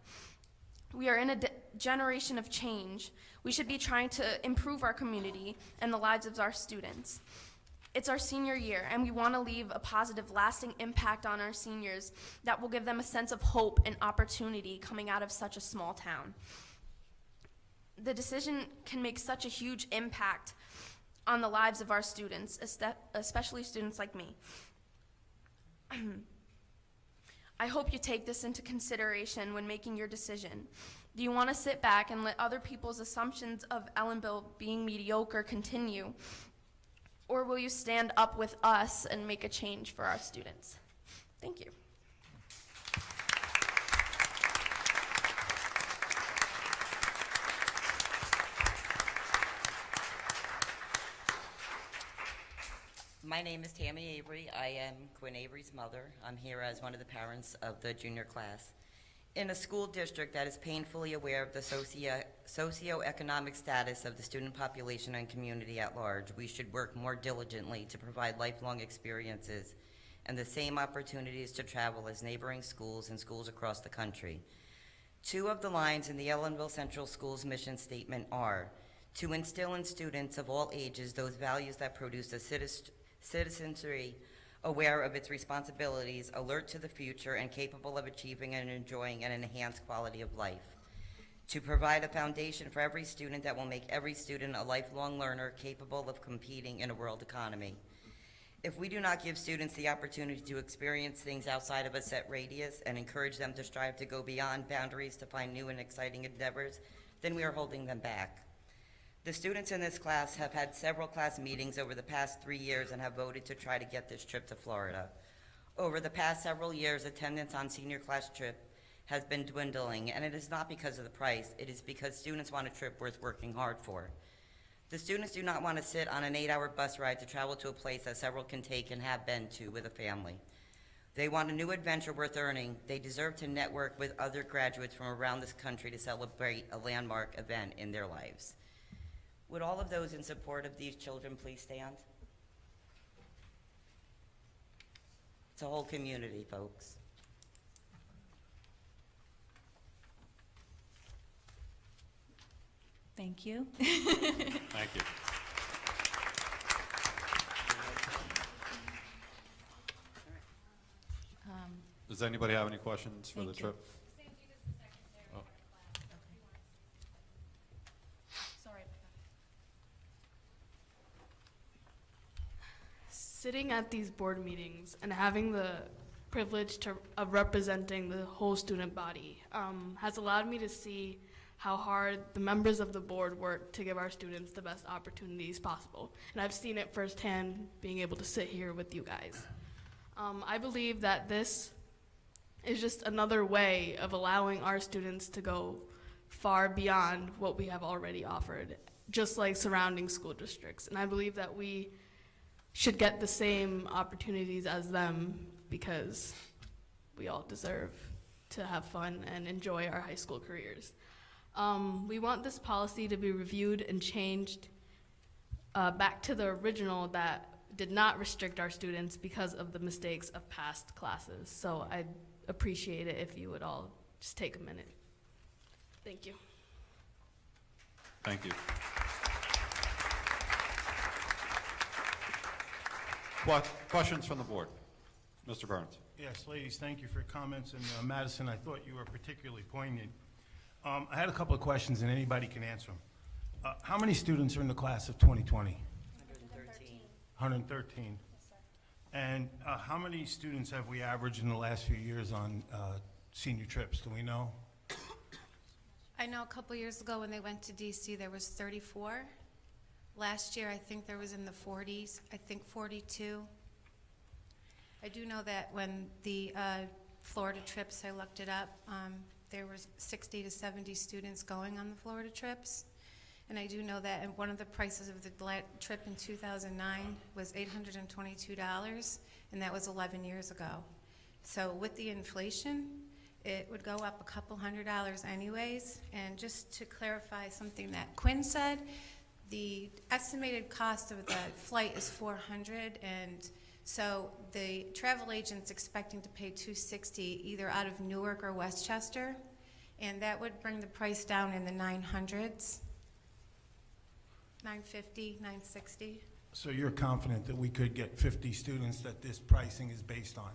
We are in a generation of change. We should be trying to improve our community and the lives of our students. It's our senior year, and we want to leave a positive, lasting impact on our seniors that will give them a sense of hope and opportunity coming out of such a small town. The decision can make such a huge impact on the lives of our students, especially students like me. I hope you take this into consideration when making your decision. Do you want to sit back and let other people's assumptions of Ellenville being mediocre continue? Or will you stand up with us and make a change for our students? Thank you.
My name is Tammy Avery. I am Quinn Avery's mother. I'm here as one of the parents of the junior class. In a school district that is painfully aware of the socioeconomic status of the student population and community at large, we should work more diligently to provide lifelong experiences and the same opportunities to travel as neighboring schools and schools across the country. Two of the lines in the Ellenville Central Schools mission statement are to instill in students of all ages those values that produce a citizenry aware of its responsibilities, alert to the future, and capable of achieving and enjoying an enhanced quality of life. To provide a foundation for every student that will make every student a lifelong learner capable of competing in a world economy. If we do not give students the opportunity to experience things outside of a set radius and encourage them to strive to go beyond boundaries to find new and exciting endeavors, then we are holding them back. The students in this class have had several class meetings over the past 3 years and have voted to try to get this trip to Florida. Over the past several years, attendance on senior class trip has been dwindling, and it is not because of the price. It is because students want a trip worth working hard for. The students do not want to sit on an 8-hour bus ride to travel to a place that several can take and have been to with a family. They want a new adventure worth earning. They deserve to network with other graduates from around this country to celebrate a landmark event in their lives. Would all of those in support of these children please stand? It's a whole community, folks.
Thank you.
Thank you. Does anybody have any questions for the
Thank you.
trip? Oh.
Sorry.
Sitting at these board meetings and having the privilege of representing the whole student body has allowed me to see how hard the members of the board work to give our students the best opportunities possible. And I've seen it firsthand being able to sit here with you guys. I believe that this is just another way of allowing our students to go far beyond what we have already offered, just like surrounding school districts. And I believe that we should get the same opportunities as them because we all deserve to have fun and enjoy our high school careers. We want this policy to be reviewed and changed back to the original that did not restrict our students because of the mistakes of past classes. So I'd appreciate it if you would all just take a minute. Thank you.
Thank you. Questions from the board? Mr. Burns.
Yes, ladies, thank you for your comments. And Madison, I thought you were particularly poignant. I had a couple of questions, and anybody can answer them. How many students are in the class of 2020?
113.
113. And how many students have we averaged in the last few years on senior trips? Do we know?
I know a couple years ago when they went to DC, there was 34. Last year, I think there was in the 40s, I think 42. I do know that when the Florida trips, I looked it up, there was 60 to 70 students going on the Florida trips. And I do know that one of the prices of the trip in 2009 was $822, and that was 11 years ago. So with the inflation, it would go up a couple $100 anyways. And just to clarify something that Quinn said, the estimated cost of the flight is $400, and so the travel agent's expecting to pay $260 either out of Newark or Westchester, and that would bring the price down in the 900s. $950, $960.
So you're confident that we could get 50 students that this pricing is based on?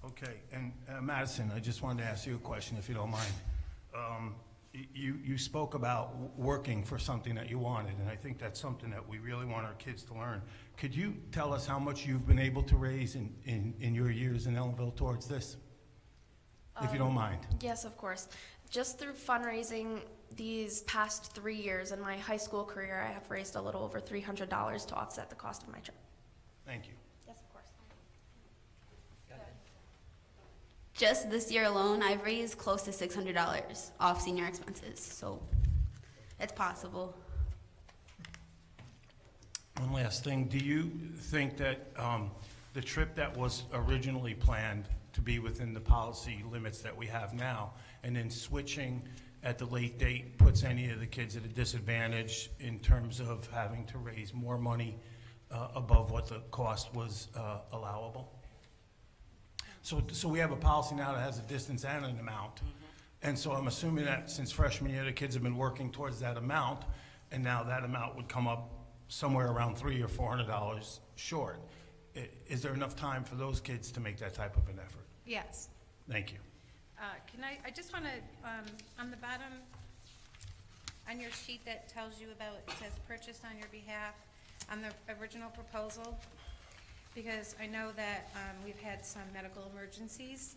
Okay, and Madison, I just wanted to ask you a question, if you don't mind. You spoke about working for something that you wanted, and I think that's something that we really want our kids to learn. Could you tell us how much you've been able to raise in your years in Ellenville towards this, if you don't mind?
Yes, of course. Just through fundraising these past 3 years in my high school career, I have raised a little over $300 to offset the cost of my trip.
Thank you.
Yes, of course.
Just this year alone, I've raised close to $600 off senior expenses, so it's possible.
One last thing, do you think that the trip that was originally planned to be within the policy limits that we have now, and then switching at the late date puts any of the kids at a disadvantage in terms of having to raise more money above what the cost was allowable? So we have a policy now that has a distance and an amount. And so I'm assuming that since freshman year, the kids have been working towards that amount, and now that amount would come up somewhere around $300 or $400 short. Is there enough time for those kids to make that type of an effort?
Yes.
Thank you.
I just want to, on the bottom, on your sheet that tells you about, it says purchased on your behalf, on the original proposal, because I know that we've had some medical emergencies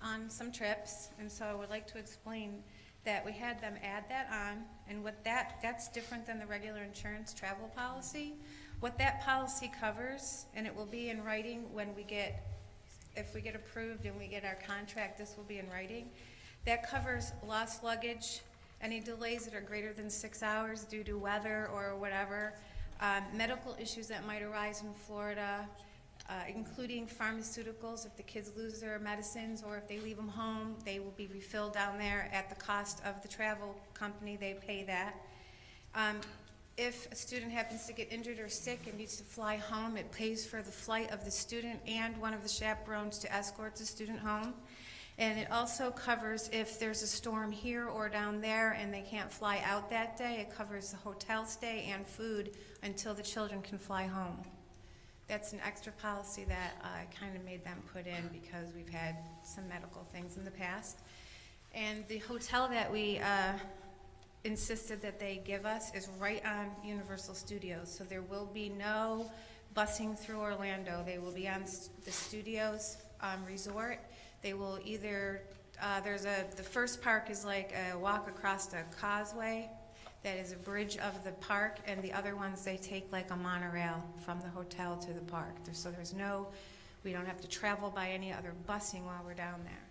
on some trips, and so I would like to explain that we had them add that on, and what that's different than the regular insurance travel policy. What that policy covers, and it will be in writing when if we get approved and we get our contract, this will be in writing. That covers lost luggage, any delays that are greater than 6 hours due to weather or whatever, medical issues that might arise in Florida, including pharmaceuticals. If the kids lose their medicines or if they leave them home, they will be refilled down there at the cost of the travel company. They pay that. If a student happens to get injured or sick and needs to fly home, it pays for the flight of the student and one of the chaperones to escort the student home. And it also covers if there's a storm here or down there and they can't fly out that day, it covers the hotel stay and food until the children can fly home. That's an extra policy that I kind of made them put in because we've had some medical things in the past. And the hotel that we insisted that they give us is right on Universal Studios, so there will be no busing through Orlando. They will be on the Studios resort. They will either the first park is like a walk across a causeway that is a bridge of the park, and the other ones, they take like a monorail from the hotel to the park. So we don't have to travel by any other busing while we're down there.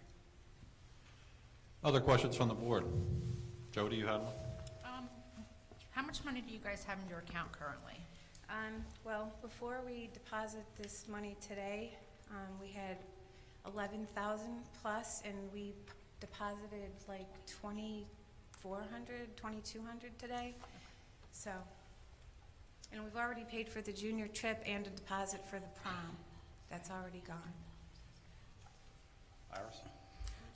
Other questions from the board? Jody, you had one?
How much money do you guys have in your account currently?
Well, before we deposit this money today, we had 11,000 plus, and we deposited like 2,400, 2,200 today. So, and we've already paid for the junior trip and a deposit for the prom. That's already gone.
Iris?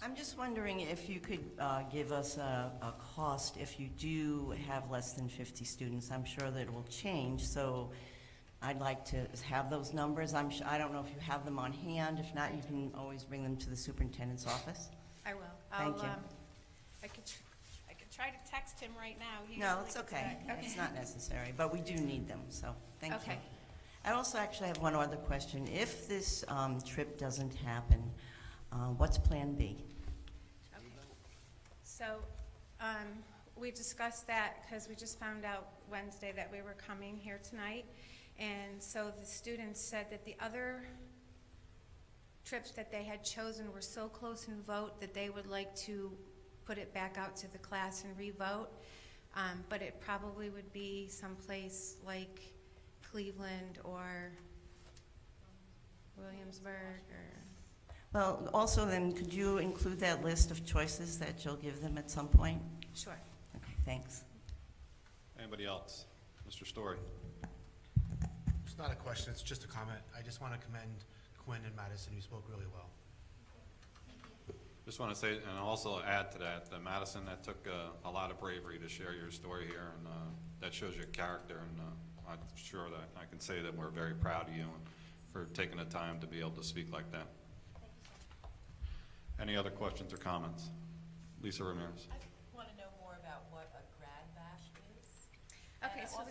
I'm just wondering if you could give us a cost if you do have less than 50 students. I'm sure that it will change, so I'd like to have those numbers. I don't know if you have them on hand. If not, you can always bring them to the superintendent's office.
I will.
Thank you.
I could try to text him right now. He
No,
usually
it's
gets
okay.
back.
It's not necessary, but we do need them, so thank you.
Okay.
I also actually have one other question. If this trip doesn't happen, what's Plan B?
So, we discussed that because we just found out Wednesday that we were coming here tonight. And so the students said that the other trips that they had chosen were so close in vote that they would like to put it back out to the class and re-vote. But it probably would be someplace like Cleveland or Williamsburg or...
Well, also then, could you include that list of choices that you'll give them at some point?
Sure.
Okay, thanks.
Anybody else? Mr. Story?
It's not a question, it's just a comment. I just want to commend Quinn and Madison, who spoke really well.
Just want to say, and also add to that, Madison, that took a lot of bravery to share your story here, and that shows your character, and I'm sure that I can say that we're very proud of you for taking the time to be able to speak like that. Any other questions or comments? Lisa Ramirez.
I want to know more about what a grad bash is.
Okay,
And
so
also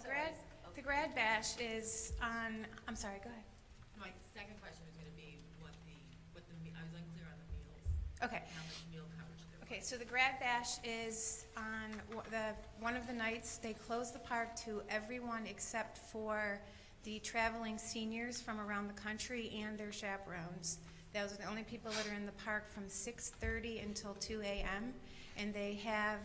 the grad bash is on, I'm sorry, go ahead.
My second question was going to be I was unclear on the meals.
Okay.
How much meal coverage there was.
Okay, so the grad bash is on one of the nights. They close the park to everyone except for the traveling seniors from around the country and their chaperones. Those are the only people that are in the park from 6:30 until 2 a.m. And they have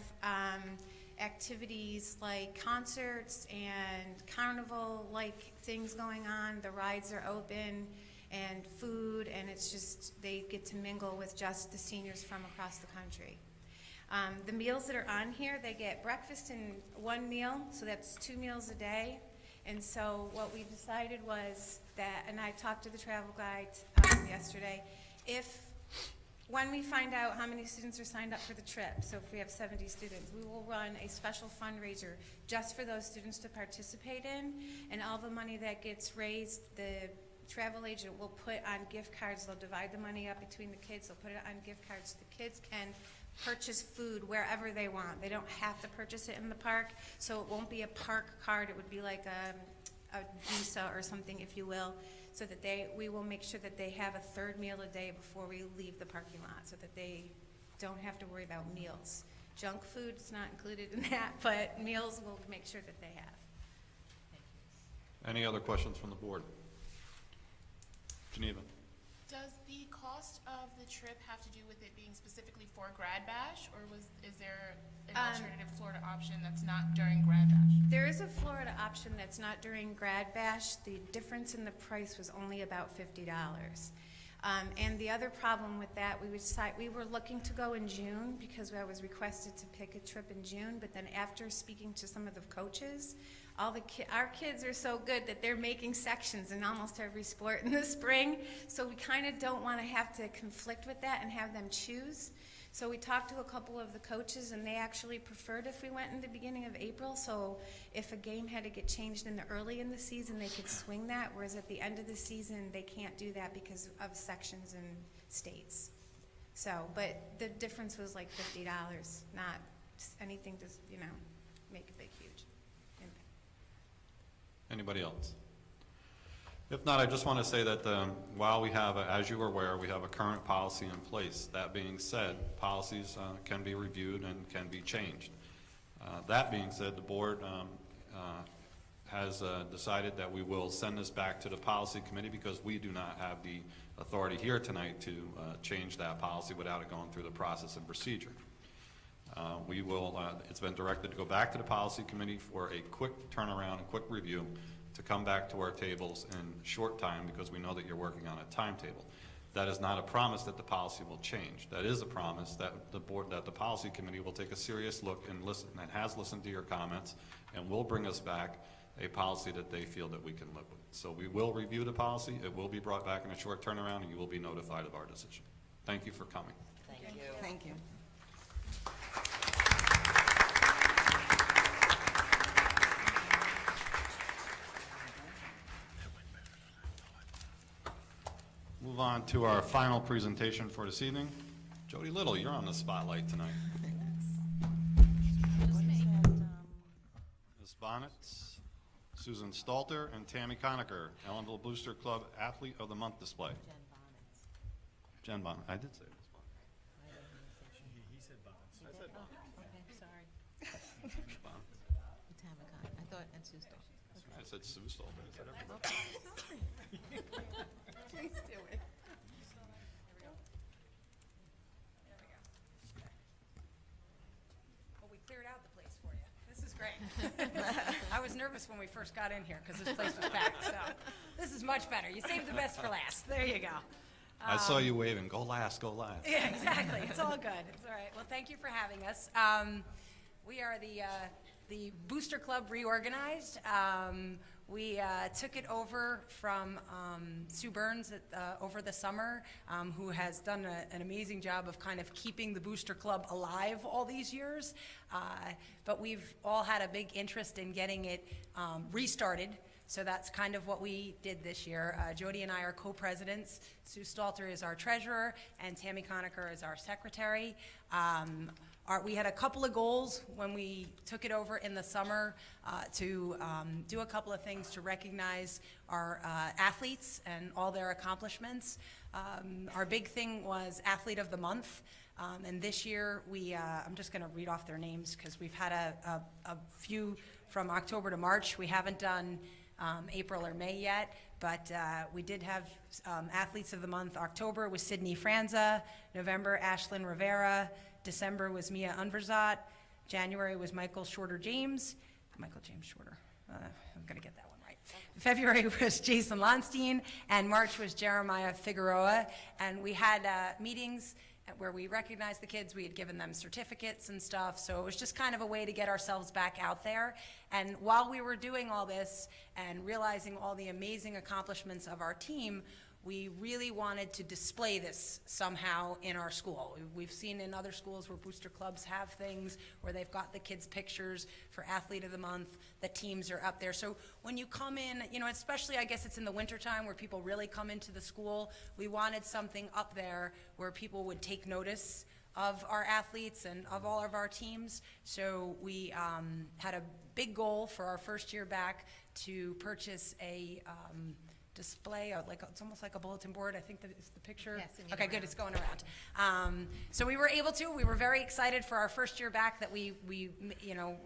activities like concerts and carnival-like things going on. The rides are open and food, and it's just, they get to mingle with just the seniors from across the country. The meals that are on here, they get breakfast and one meal, so that's 2 meals a day. And so what we decided was that, and I talked to the travel guide yesterday, when we find out how many students are signed up for the trip, so if we have 70 students, we will run a special fundraiser just for those students to participate in, and all the money that gets raised, the travel agent will put on gift cards. They'll divide the money up between the kids. They'll put it on gift cards. So the kids can purchase food wherever they want. They don't have to purchase it in the park, so it won't be a park card. It would be like a Visa or something, if you will, so that we will make sure that they have a third meal a day before we leave the parking lot, so that they don't have to worry about meals. Junk food is not included in that, but meals we'll make sure that they have.
Any other questions from the board? Geneva?
Does the cost of the trip have to do with it being specifically for Grad Bash, or is there an alternative Florida option that's not during Grad Bash?
There is a Florida option that's not during Grad Bash. The difference in the price was only about $50. And the other problem with that, we were looking to go in June because I was requested to pick a trip in June, but then after speaking to some of the coaches, our kids are so good that they're making sections in almost every sport in the spring, so we kind of don't want to have to conflict with that and have them choose. So we talked to a couple of the coaches, and they actually preferred if we went in the beginning of April, so if a game had to get changed early in the season, they could swing that, whereas at the end of the season, they can't do that because of sections and states. So, but the difference was like $50, not anything to, make a big, huge impact.
Anybody else? If not, I just want to say that while we have, as you are aware, we have a current policy in place. That being said, policies can be reviewed and can be changed. That being said, the board has decided that we will send this back to the policy committee because we do not have the authority here tonight to change that policy without it going through the process and procedure. We will, it's been directed to go back to the policy committee for a quick turnaround and quick review to come back to our tables in short time because we know that you're working on a timetable. That is not a promise that the policy will change. That is a promise that the board, that the policy committee will take a serious look and listen, and has listened to your comments, and will bring us back a policy that they feel that we can live with. So we will review the policy. It will be brought back in a short turnaround, and you will be notified of our decision. Thank you for coming.
Thank you.
Thank you.
Move on to our final presentation for this evening. Jody Little, you're on the spotlight tonight. Ms. Bonnet, Susan Stalter, and Tammy Conacher, Ellenville Booster Club Athlete of the Month display. Jen Bonnet. I did say Ms. Bonnet.
He said Bonnet. I said Bonnet. Okay, sorry.
Bonnet.
I thought, and Sue Stoll.
I said Sue Stalter. I said everybody.
Okay, sorry. Please do it.
Well, we cleared out the place for you. This is great. I was nervous when we first got in here because this place was packed, so this is much better. You saved the best for last. There you go.
I saw you waving. Go last, go last.
Yeah, exactly. It's all good. It's all right. Well, thank you for having us. We are the Booster Club reorganized. We took it over from Sue Burns over the summer, who has done an amazing job of kind of keeping the Booster Club alive all these years. But we've all had a big interest in getting it restarted. So that's kind of what we did this year. Jody and I are co-presidents. Sue Stalter is our treasurer, and Tammy Conacher is our secretary. We had a couple of goals when we took it over in the summer to do a couple of things to recognize our athletes and all their accomplishments. Our big thing was Athlete of the Month. And this year, I'm just going to read off their names because we've had a few from October to March. We haven't done April or May yet, but we did have Athletes of the Month. October was Sydney Franza, November Ashlyn Rivera, December was Mia Unverzat, January was Michael James Shorter. I'm going to get that one right. February was Jason Lonstein, and March was Jeremiah Figueroa. And we had meetings where we recognized the kids. We had given them certificates and stuff, so it was just kind of a way to get ourselves back out there. And while we were doing all this and realizing all the amazing accomplishments of our team, we really wanted to display this somehow in our school. We've seen in other schools where booster clubs have things where they've got the kids' pictures for Athlete of the Month, the teams are up there. So when you come in, especially I guess it's in the wintertime where people really come into the school, we wanted something up there where people would take notice of our athletes and of all of our teams. So we had a big goal for our first year back to purchase a display, it's almost like a bulletin board. I think that is the picture.
Yes, and
okay, good, it's going around. So we were able to, we were very excited for our first year back that we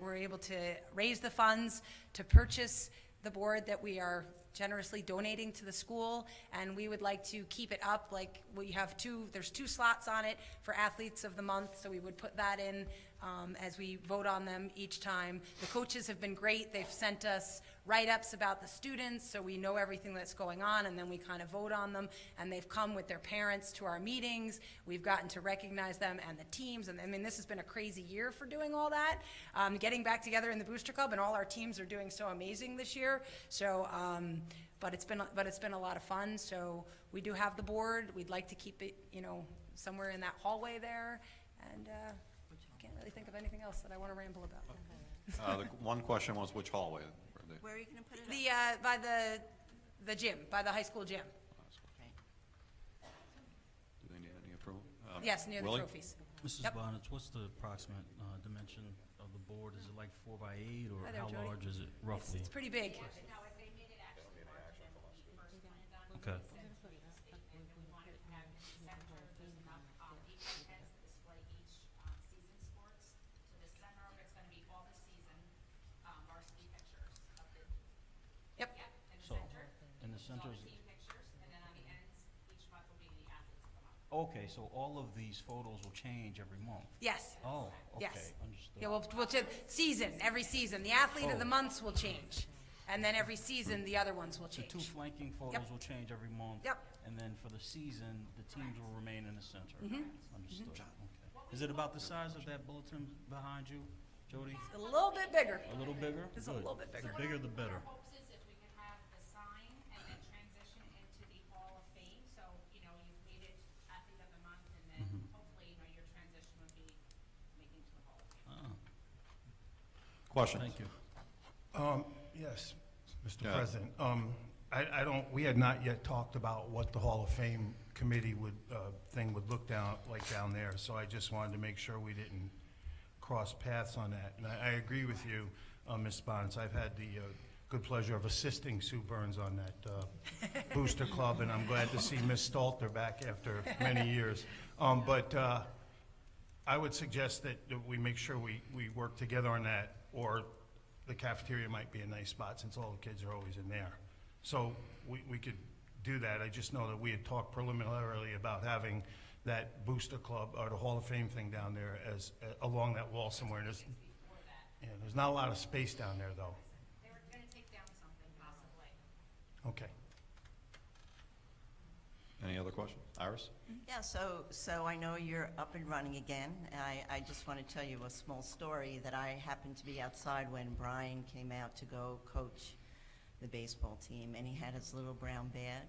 were able to raise the funds to purchase the board that we are generously donating to the school, and we would like to keep it up. Like we have there's 2 slots on it for Athletes of the Month, so we would put that in as we vote on them each time. The coaches have been great. They've sent us write-ups about the students, so we know everything that's going on, and then we kind of vote on them, and they've come with their parents to our meetings. We've gotten to recognize them and the teams, and I mean, this has been a crazy year for doing all that, getting back together in the Booster Club, and all our teams are doing so amazing this year. So, but it's been a lot of fun. So we do have the board. We'd like to keep it, somewhere in that hallway there, and I can't really think of anything else that I want to ramble about.
The one question was which hallway?
Where are you going to put it?
By the gym, by the high school gym.
Do they need any approval?
Yes, near
Willie?
the trophies.
Mrs.
Yep.
Bonnet, what's the approximate dimension of the board? Is it like 4x8, or
Hi there,
how
Jody.
large is it roughly?
It's pretty big.
Okay.
And we wanted to have in the center, there's enough, each heads to display each, season sports. So the center of it's gonna be all the season, varsity pictures of the.
Yep.
Yeah, in the
So,
center.
in the
is
center
all
is-
the team pictures, and then on the ends, each month will be the athletes come up.
Okay, so all of these photos will change every month?
Yes.
Oh, okay,
Yes.
understood.
Yeah, season, every season. The athlete of the
Oh.
months will change. And then every season, the other ones will
The
change.
two flanking photos will change every month?
Yep.
And then for the season, the teams will remain in the center?
Mhm.
Understood, okay. Is it about the size of that bulletin behind you, Jody?
It's a little bit bigger.
A little bigger?
Just a
Good.
little bit bigger.
The bigger, the better.
Our hopes is if we could have the sign and then transition into the Hall of Fame, so, you know, you've made it Athlete of the Month, and then hopefully, you know, your transition would be making to the Hall of Fame.
Questions?
Thank you.
Yes, Mr.
Yeah.
President. I don't, we had not yet talked about what the Hall of Fame committee would, thing would look like down there, so I just wanted to make sure we didn't cross paths on that. And I agree with you, Ms. Bonds. I've had the good pleasure of assisting Sue Burns on that Booster Club, and I'm glad to see Ms. Stalter back after many years. But I would suggest that we make sure we work together on that, or the cafeteria might be a nice spot since all the kids are always in there. So we could do that. I just know that we had talked preliminarily about having that Booster Club or the Hall of Fame thing down there as along that wall somewhere. There's not a lot of space down there, though.
They were gonna take down something possibly.
Okay.
Any other questions? Iris?
Yeah, so I know you're up and running again. I just want to tell you a small story that I happened to be outside when Brian came out to go coach the baseball team, and he had his little brown bag,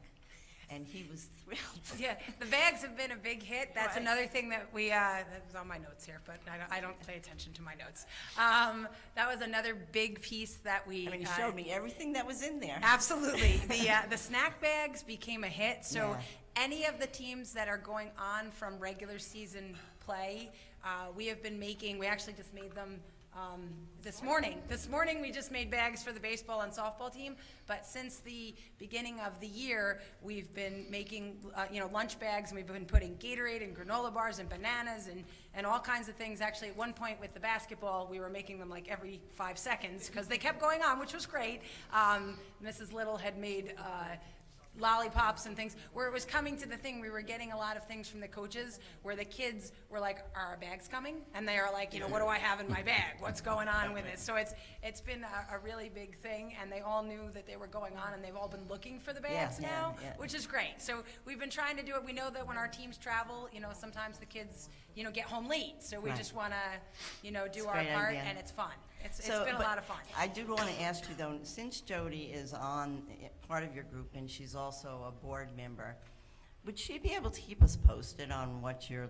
and he was thrilled.
Yeah, the bags have been a big hit. That's
Right.
another thing that we, that was on my notes here, but I don't pay attention to my notes. That was another big piece that we.
I mean, he showed me everything that was in there.
Absolutely. The snack bags became a hit, so
Yeah.
any of the teams that are going on from regular season play, we have been making, we actually just made them this morning. This morning, we just made bags for the baseball and softball team, but since the beginning of the year, we've been making, lunch bags, and we've been putting Gatorade and granola bars and bananas and all kinds of things. Actually, at one point with the basketball, we were making them like every 5 seconds, because they kept going on, which was great. Mrs. Little had made lollipops and things, where it was coming to the thing, we were getting a lot of things from the coaches where the kids were like, are our bags coming? And they are like, what do I have in my bag? What's going on with it? So it's been a really big thing, and they all knew that they were going on, and they've all been looking for the bags now, which is great. So we've been trying to do it. We know that when our teams travel, sometimes the kids, get home late. So we
Right.
just want to, do
It's a
our
great
part,
idea.
and it's fun. It's
So,
been a
but
lot of fun.
I do want to ask you though, since Jody is on part of your group and she's also a board member, would she be able to keep us posted on what you're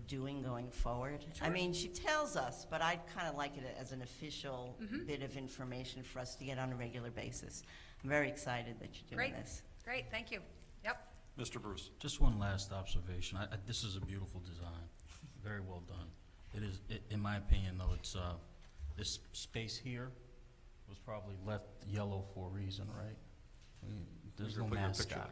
doing going forward? I mean, she tells us, but I'd kind of like it as an official bit of information for us to get on a regular basis. I'm very excited that you're doing
Great,
this.
great, thank you. Yep.
Mr. Bruce?
Just one last observation. This is a beautiful design, very well done. It is, in my opinion, though, it's, this space here was probably left yellow for a reason, right? There's
You
no
can put your picture
mascot.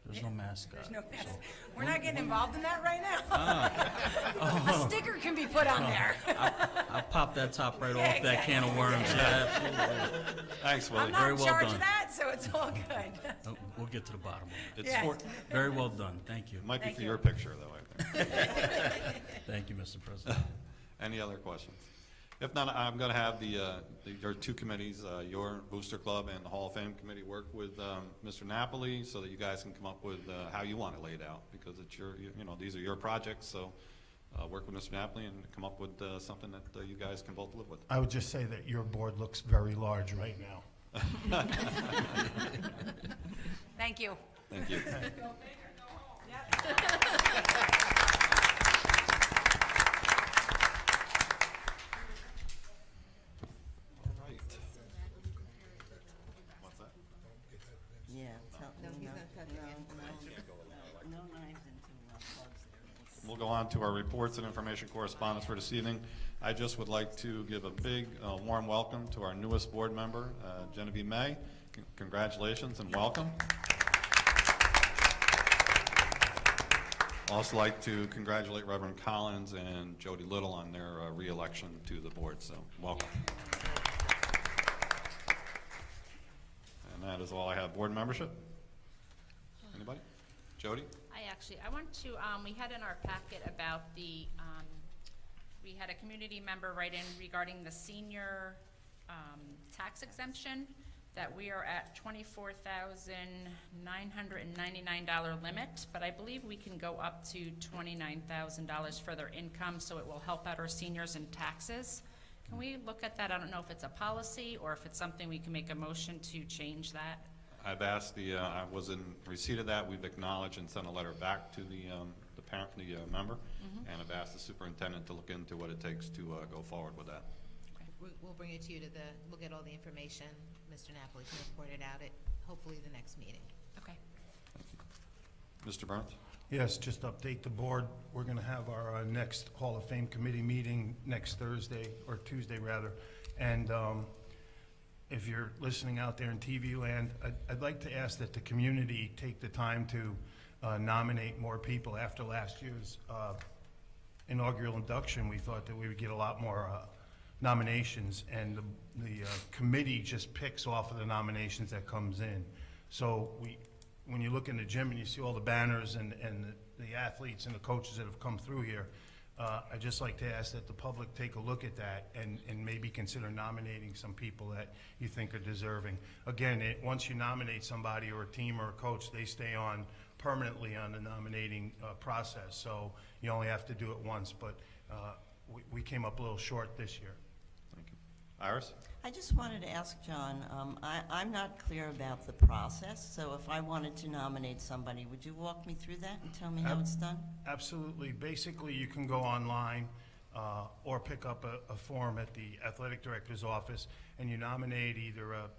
There's no mascot.
There's no
so-
We're not getting involved in that right now.
Ah.
A sticker can be put on there.
I'll pop that top right
Yeah,
off that can of worms. Yeah, absolutely.
Thanks, Willie.
I'm not
Very
in
well
charge
done.
of that, so it's all good.
Oh, we'll get to the bottom of it.
It's
Yeah.
Very well done. Thank you.
Might be
Thank
for
you.
your picture, though, I think.
Thank you, Mr. President.
Any other questions? If not, I'm going to have your two committees, your Booster Club and the Hall of Fame Committee, work with Mr. Napoli so that you guys can come up with how you want it laid out, because it's these are your projects, so work with Mr. Napoli and come up with something that you guys can both live with.
I would just say that your board looks very large right now.
Thank you.
Thank you. All right. What's that?
Yeah.
No, he's not touching it.
No knives into plugs there.
We'll go on to our reports and information correspondence for this evening. I just would like to give a big, warm welcome to our newest board member, Genevieve May. Congratulations and welcome. Also like to congratulate Reverend Collins and Jody Little on their re-election to the board, so welcome. And that is all I have. Board membership? Anybody? Jody?
I want to, we had in our packet about the, we had a community member write in regarding the senior tax exemption, that we are at $24,999 limit, but I believe we can go up to $29,000 for their income, so it will help out our seniors in taxes. Can we look at that? I don't know if it's a policy or if it's something we can make a motion to change that.
I've asked I was in receipt of that. We've acknowledged and sent a letter back to the member, and I've asked the superintendent to look into what it takes to go forward with that.
We'll bring it to you we'll get all the information. Mr. Napoli can report it out at hopefully the next meeting.
Okay.
Mr. Burns?
Yes, just update the board. We're going to have our next Hall of Fame committee meeting next Thursday, or Tuesday rather. And if you're listening out there in TV land, I'd like to ask that the community take the time to nominate more people. After last year's inaugural induction, we thought that we would get a lot more nominations, and the committee just picks off of the nominations that comes in. So when you look in the gym and you see all the banners and the athletes and the coaches that have come through here, I'd just like to ask that the public take a look at that and maybe consider nominating some people that you think are deserving. Again, once you nominate somebody or a team or a coach, they stay on permanently on the nominating process. So you only have to do it once, but we came up a little short this year.
Thank you. Iris?
I just wanted to ask John, I'm not clear about the process, so if I wanted to nominate somebody, would you walk me through that and tell me how it's done?
Absolutely. Basically, you can go online or pick up a form at the athletic director's office, and you nominate either a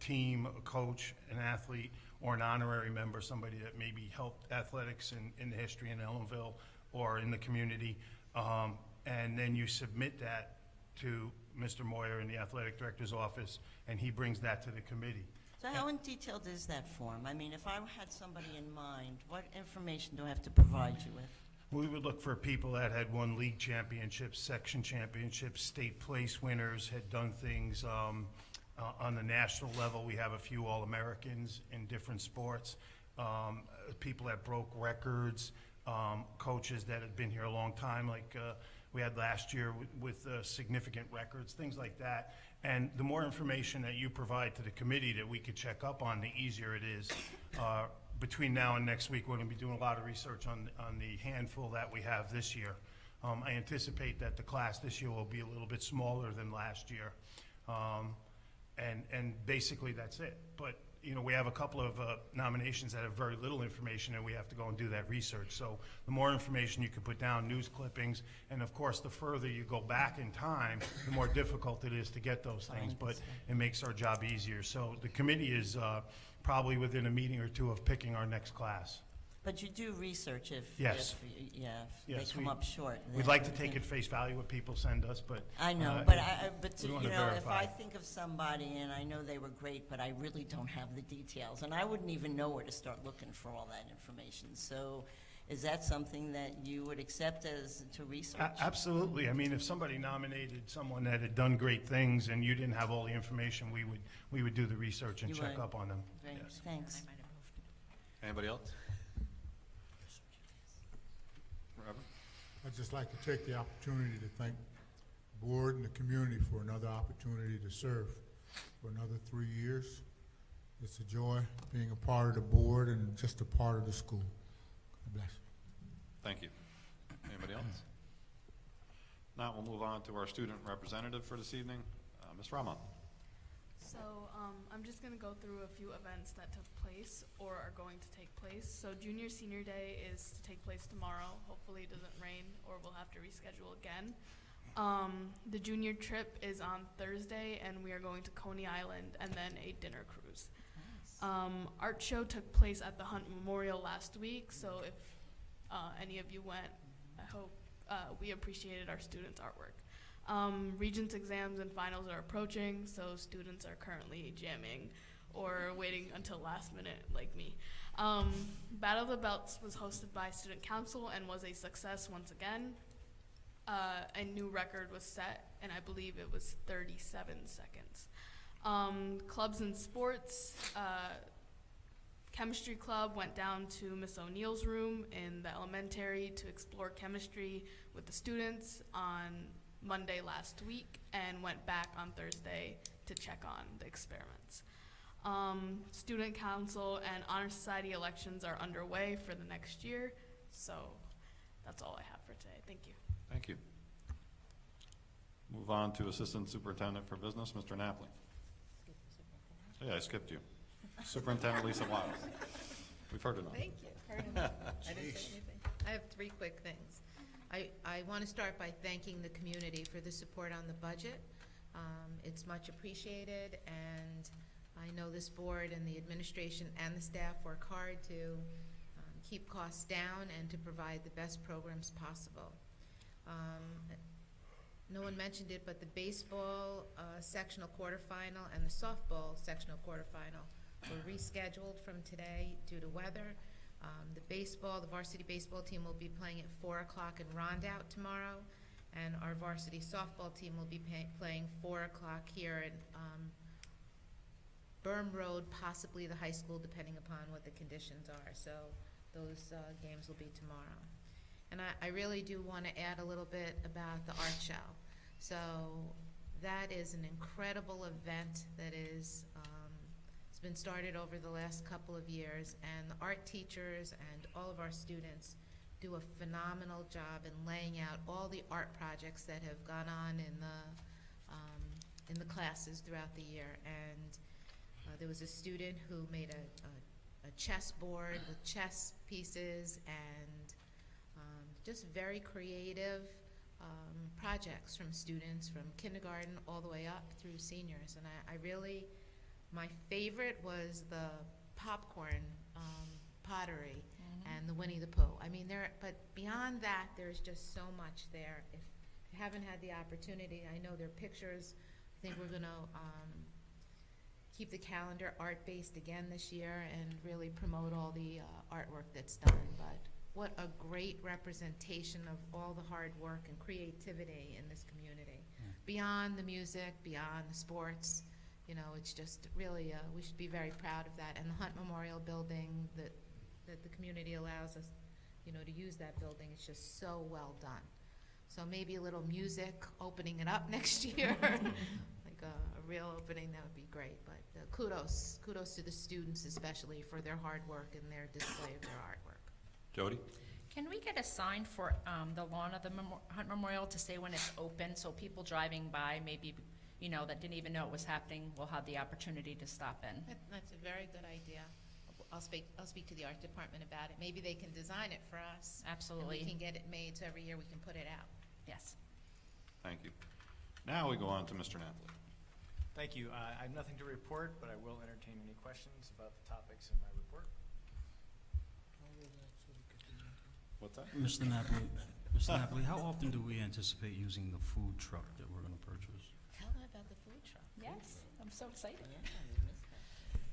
team, a coach, an athlete, or an honorary member, somebody that maybe helped athletics in the history in Ellenville or in the community. And then you submit that to Mr. Moyer in the athletic director's office, and he brings that to the committee.
So how in detailed is that form? I mean, if I had somebody in mind, what information do I have to provide you with?
We would look for people that had won league championships, section championships, state place winners, had done things on the national level. We have a few All-Americans in different sports, people that broke records, coaches that had been here a long time, like we had last year with significant records, things like that. And the more information that you provide to the committee that we could check up on, the easier it is. Between now and next week, we're going to be doing a lot of research on the handful that we have this year. I anticipate that the class this year will be a little bit smaller than last year. And basically that's it. But you know, we have a couple of nominations that have very little information, and we have to go and do that research. So the more information you can put down, news clippings, and of course, the further you go back in time, the more difficult it is to get those things, but it makes our job easier. So the committee is probably within a meeting or two of picking our next class.
But you do research if
Yes.
they come up short.
We'd
then
like to
we
take
can-
at face value what people send us, but
I know,
we
you
wanna
know, if
verify.
I think of somebody and I know they were great, but I really don't have the details, and I wouldn't even know where to start looking for all that information. So is that something that you would accept as to research?
Absolutely. I mean, if somebody nominated someone that had done great things and you didn't have all the information, we would do the research and
You
check
would.
up on them.
Great,
Yes.
thanks.
Anybody else? Robert?
I'd just like to take the opportunity to thank the board and the community for another opportunity to serve for another 3 years. It's a joy being a part of the board and just a part of the school. God bless.
Thank you. Anybody else? Now we'll move on to our student representative for this evening, Ms. Rama.
So I'm just going to go through a few events that took place or are going to take place. So Junior Senior Day is to take place tomorrow. Hopefully it doesn't rain or we'll have to reschedule again. The junior trip is on Thursday, and we are going to Coney Island and then a dinner cruise. Art show took place at the Hunt Memorial last week, so if any of you went, I hope we appreciated our students' artwork. Regents exams and finals are approaching, so students are currently jamming or waiting until last minute like me. Battle of the Belts was hosted by Student Council and was a success once again. A new record was set, and I believe it was 37 seconds. Clubs and sports, chemistry club went down to Miss O'Neill's room in the elementary to explore chemistry with the students on Monday last week and went back on Thursday to check on the experiments. Student council and honor society elections are underway for the next year, so that's all I have for today. Thank you.
Thank you. Move on to Assistant Superintendent for Business, Mr. Napoli. Yeah, I skipped you. Superintendent Lisa Wiles. We've heard enough.
Thank you. Heard enough. I didn't say anything. I have 3 quick things. I want to start by thanking the community for the support on the budget. It's much appreciated, and I know this board and the administration and the staff work hard to keep costs down and to provide the best programs possible. No one mentioned it, but the baseball sectional quarterfinal and the softball sectional quarterfinal were rescheduled from today due to weather. The varsity baseball team will be playing at 4 o'clock in Rondout tomorrow, and our varsity softball team will be playing 4 o'clock here in Berm Road, possibly the high school, depending upon what the conditions are. So those games will be tomorrow. And I really do want to add a little bit about the art show. So that is an incredible event that is it's been started over the last couple of years, and the art teachers and all of our students do a phenomenal job in laying out all the art projects that have gone on in the classes throughout the year. And there was a student who made a chess board with chess pieces and just very creative projects from students from kindergarten all the way up through seniors. And I really, my favorite was the popcorn pottery and the Winnie the Pooh. I mean, but beyond that, there's just so much there. If you haven't had the opportunity, I know there are pictures. I think we're gonna keep the calendar art-based again this year and really promote all the artwork that's done. But what a great representation of all the hard work and creativity in this community. Beyond the music, beyond the sports, you know, it's just really, we should be very proud of that. And the Hunt Memorial Building that the community allows us, you know, to use that building, it's just so well done. So maybe a little music opening it up next year, like a real opening, that would be great. But kudos to the students especially for their hard work and their display of their artwork.
Jody?
Can we get a sign for the lawn of the Hunt Memorial to say when it's open, so people driving by, maybe, you know, that didn't even know it was happening, will have the opportunity to stop in?
That's a very good idea. I'll speak to the art department about it. Maybe they can design it for us.
Absolutely.
And we can get it made, so every year we can put it out.
Yes.
Thank you. Now we go on to Mr. Napoli.
Thank you. I have nothing to report, but I will entertain any questions about the topics in my report.
What's that?
Mr. Napoli, how often do we anticipate using the food truck that we're gonna purchase?
Tell them about the food truck.
Yes, I'm so excited.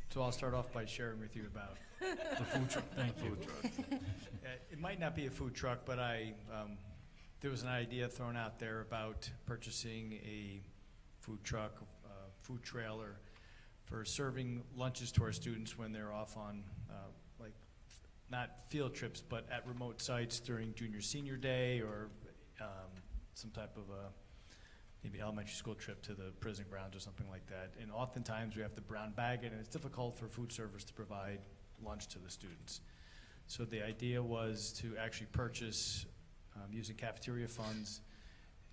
So I'll start off by sharing with you about
The food truck, thank you.
It might not be a food truck, but there was an idea thrown out there about purchasing a food truck, food trailer for serving lunches to our students when they're off on, not field trips, but at remote sites during junior senior day, or some type of maybe elementary school trip to the prison grounds or something like that. And oftentimes we have to brown bag it, and it's difficult for food servers to provide lunch to the students. So the idea was to actually purchase, using cafeteria funds,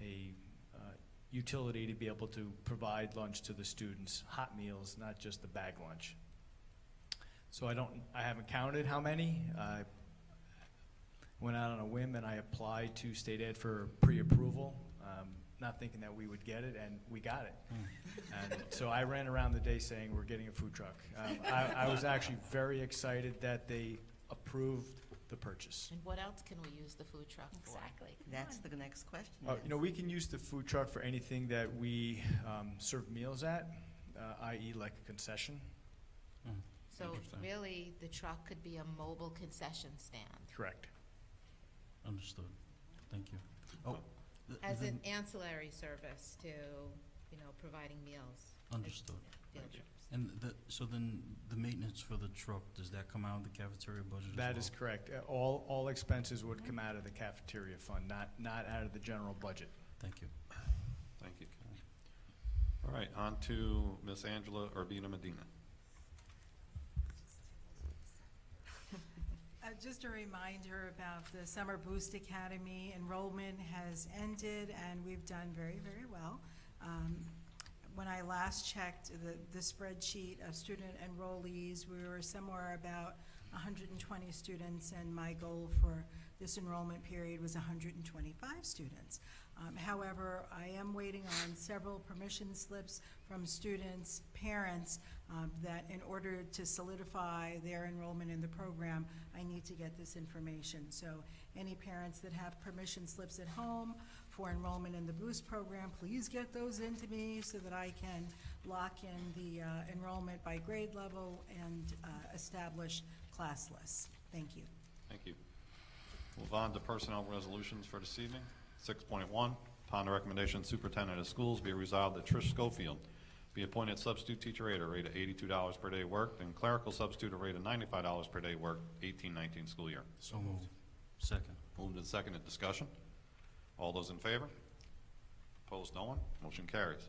a utility to be able to provide lunch to the students, hot meals, not just the bag lunch. So I haven't counted how many. I went out on a whim and I applied to state ed for pre-approval, not thinking that we would get it, and we got it. And so I ran around the day saying we're getting a food truck. I was actually very excited that they approved the purchase.
And what else can we use the food truck for?
Exactly.
That's the next question.
You know, we can use the food truck for anything that we serve meals at, i.e. like a concession.
So
Interesting.
really, the truck could be a mobile concession stand
Correct.
Understood. Thank you. Oh,
as an ancillary service to, providing meals.
Understood.
Field trips.
And so then the maintenance for the truck, does that come out of the cafeteria budget as well?
That is correct. All expenses would come out of the cafeteria fund, not out of the general budget.
Thank you.
Thank you, Ken. All right, on to Miss Angela Urbina Medina.
Just a reminder about the Summer Boost Academy. Enrollment has ended, and we've done very, very well. When I last checked the spreadsheet of student enrollees, we were somewhere about 120 students, and my goal for this enrollment period was 125 students. However, I am waiting on several permission slips from students' parents that in order to solidify their enrollment in the program, I need to get this information. So any parents that have permission slips at home for enrollment in the Boost program, please get those into me so that I can lock in the enrollment by grade level and establish class lists. Thank you.
Thank you. Move on to personnel resolutions for this evening. 6.1, upon the recommendation of superintendent of schools, be it resolved that Trish Schofield be appointed substitute teacher aide at a rate of $82 per day worked and clerical substitute at a rate of $95 per day worked, 18-19 school year.
So moved. Second.
Moved and seconded. Discussion. All those in favor? Opposed, no one. Motion carries.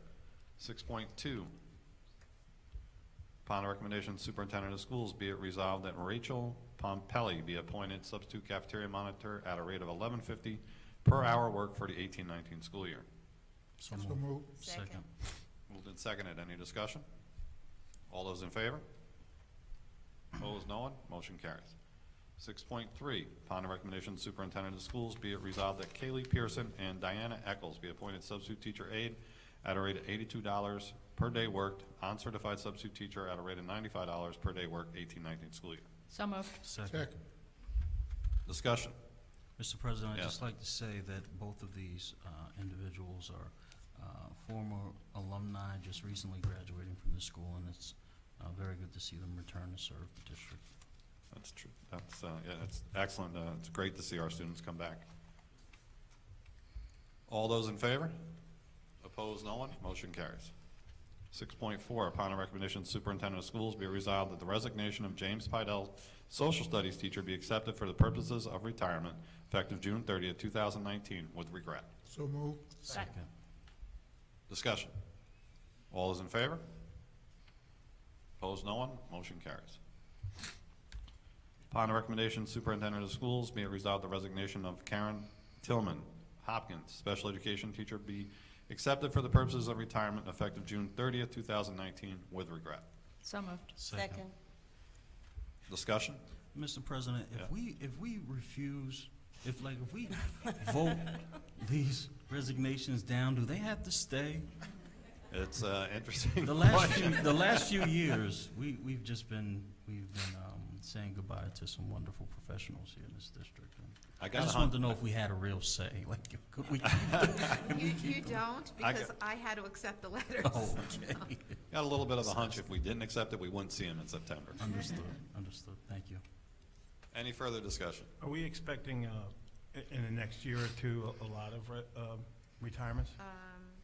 6.2, upon the recommendation of superintendent of schools, be it resolved that Rachel Pompelli be appointed substitute cafeteria monitor at a rate of $11.50 per hour worked for the 18-19 school year.
So
So
moved.
moved.
Second.
Moved and seconded. Any discussion? All those in favor? Opposed, no one. Motion carries. 6.3, upon the recommendation of the superintendent of schools, be it resolved that Kaylee Pearson and Diana Eccles be appointed substitute teacher aide at a rate of $82 per day worked, on-certified substitute teacher at a rate of $95 per day worked, 18-19 school year.
So moved.
Second.
Discussion.
Mr. President, I'd
Yes.
just like to say that both of these individuals are former alumni, just recently graduating from the school, and it's very good to see them return to serve the district.
That's true. That's, yeah, it's excellent. It's great to see our students come back. All those in favor? Opposed, no one. Motion carries. 6.4, upon the recommendation of the superintendent of schools, be it resolved that the resignation of James Pidell, social studies teacher, be accepted for the purposes of retirement, effective June 30th, 2019, with regret.
So moved.
Second.
Discussion. All those in favor? Opposed, no one. Motion carries. Upon the recommendation of the superintendent of schools, be it resolved the resignation of Karen Tillman Hopkins, special education teacher, be accepted for the purposes of retirement effective June 30th, 2019, with regret.
So moved.
Second.
Discussion?
Mr. President,
Yeah.
if we refuse, if we vote these resignations down, do they have to stay?
It's interesting.
The last few years, we've been saying goodbye to some wonderful professionals here in this district. And
I
I
got
just wanted to know if we had a real say. Like, could we?
You don't, because I had to accept the letters.
Oh, okay.
Got a little bit of a hunch if we didn't accept it, we wouldn't see him in September.
Understood. Understood. Thank you.
Any further discussion?
Are we expecting in the next year or two a lot of retirements?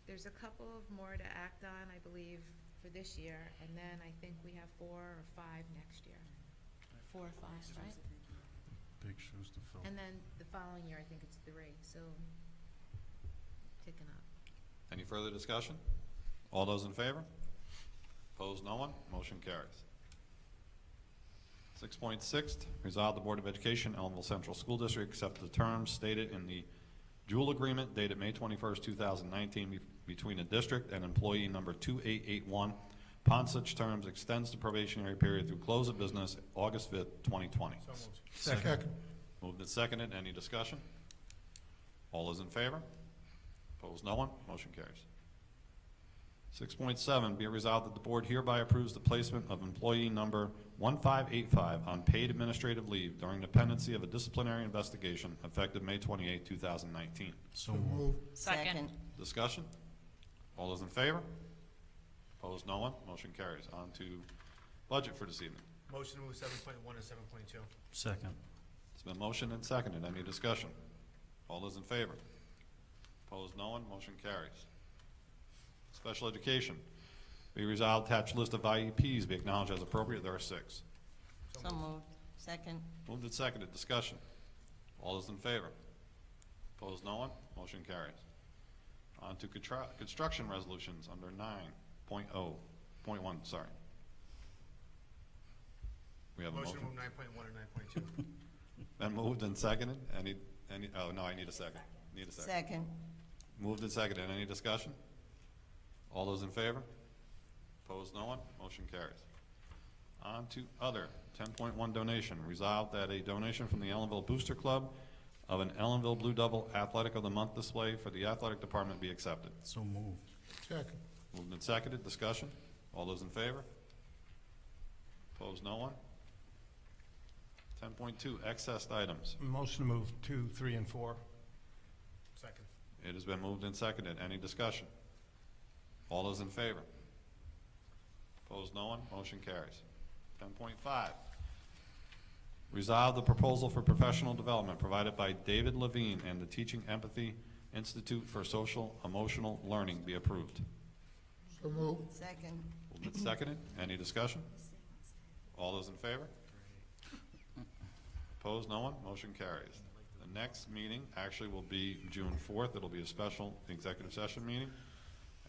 There's a couple of more to act on, I believe, for this year, and then I think we have 4 or 5 next year. 4 or 5, right?
Big shoes to fill.
And then the following year, I think it's 3, so ticking up.
Any further discussion? All those in favor? Opposed, no one. Motion carries. 6.6, resolve the Board of Education, Ellenville Central School District, accept the terms stated in the Jewel Agreement dated May 21st, 2019, between the district and employee number 2881. Upon such terms, extends the probationary period through close of business August 5th, 2020.
So moved. Second.
Moved and seconded. Any discussion? All those in favor? Opposed, no one. Motion carries. 6.7, be it resolved that the board hereby approves the placement of employee number 1585 on paid administrative leave during the pendency of a disciplinary investigation effective May 28, 2019.
So moved.
Second.
Discussion? All those in favor? Opposed, no one. Motion carries. On to budget for this evening.
Motion to move 7.1 and 7.2.
Second.
It's been motioned and seconded. Any discussion? All those in favor? Opposed, no one. Motion carries. Special education. Be resolved, attached list of IEPs be acknowledged as appropriate. There are 6.
So moved. Second.
Moved and seconded. Discussion. All those in favor? Opposed, no one. Motion carries. On to construction resolutions under 9.0.1, sorry. We have a
Motion
motion.
to move 9.1 and 9.2.
Been moved and seconded. Oh, no, I need a second. Need a second.
Second.
Moved and seconded. Any discussion? All those in favor? Opposed, no one. Motion carries. On to other, 10.1 donation. Resolved that a donation from the Ellenville Booster Club of an Ellenville Blue Devil Athletic of the Month display for the athletic department be accepted.
So moved.
Second.
Moved and seconded. Discussion? All those in favor? Opposed, no one. 10.2, excess items.
Motion to move 2, 3, and 4.
Second.
It has been moved and seconded. Any discussion? All those in favor? Opposed, no one. Motion carries. 10.5, resolve the proposal for professional development provided by David Levine and the Teaching Empathy Institute for Social Emotional Learning be approved.
So moved.
Second.
Moved and seconded. Any discussion? All those in favor? Opposed, no one. Motion carries. The next meeting actually will be June 4th. It'll be a special executive session meeting.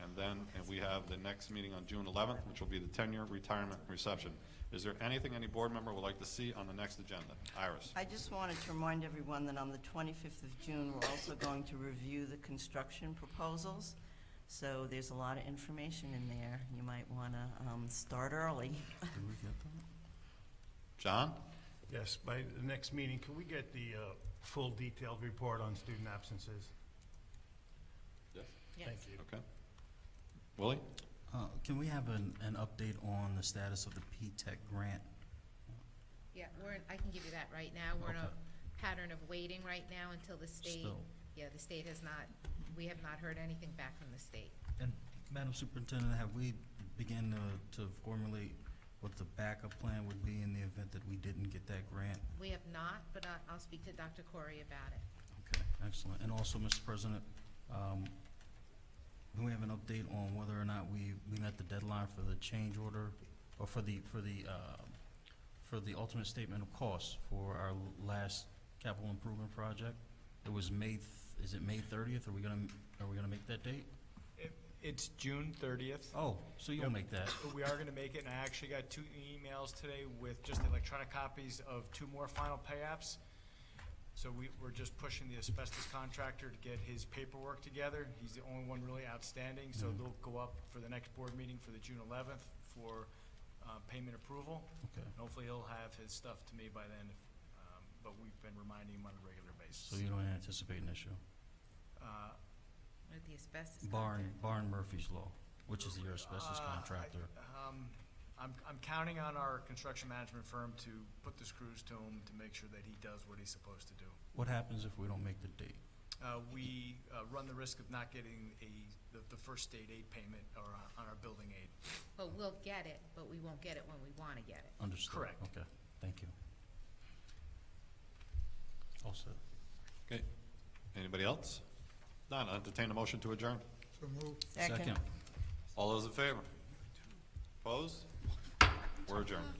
And then we have the next meeting on June 11th, which will be the 10-year retirement reception. Is there anything any board member would like to see on the next agenda? Iris.
I just wanted to remind everyone that on the 25th of June, we're also going to review the construction proposals. So there's a lot of information in there. You might want to start early.
Did we get that?
John?
Yes, by the next meeting, can we get the full detailed report on student absences?
Yes.
Thank you.
Okay. Willie?
Can we have an update on the status of the P-TECH grant?
Yeah, I can give you that right now. We're in a
Okay.
pattern of waiting right now until the state,
Still.
yeah, the state has not, we have not heard anything back from the state.
And Madam Superintendent, have we begun to formulate what the backup plan would be in the event that we didn't get that grant?
We have not, but I'll speak to Dr. Corey about it.
Okay, excellent. And also, Mr. President, can we have an update on whether or not we met the deadline for the change order, or for the ultimate statement of costs for our last capital improvement project? It was is it May 30th? Are we gonna make that date?
It's June 30th.
Oh, so you'll make that.
We are gonna make it, and I actually got 2 emails today with just electronic copies of 2 more final pay apps. So we're just pushing the asbestos contractor to get his paperwork together. He's the only one really outstanding, so they'll go up for the next board meeting for the June 11th for payment approval.
Okay.
And hopefully he'll have his stuff to me by then, but we've been reminding him on a regular basis.
So you don't anticipate an issue?
With the asbestos
Barn Murphy's Law, which is your asbestos contractor.
I'm counting on our construction management firm to put the screws to him to make sure that he does what he's supposed to do.
What happens if we don't make the date?
We run the risk of not getting the first state aid payment or on our building aid.
But we'll get it, but we won't get it when we want to get it.
Understood.
Correct.
Okay, thank you. All set.
Okay. Anybody else? None. I'll entertain a motion to adjourn.
So moved.
Second.
All those in favor? Opposed? We're adjourned.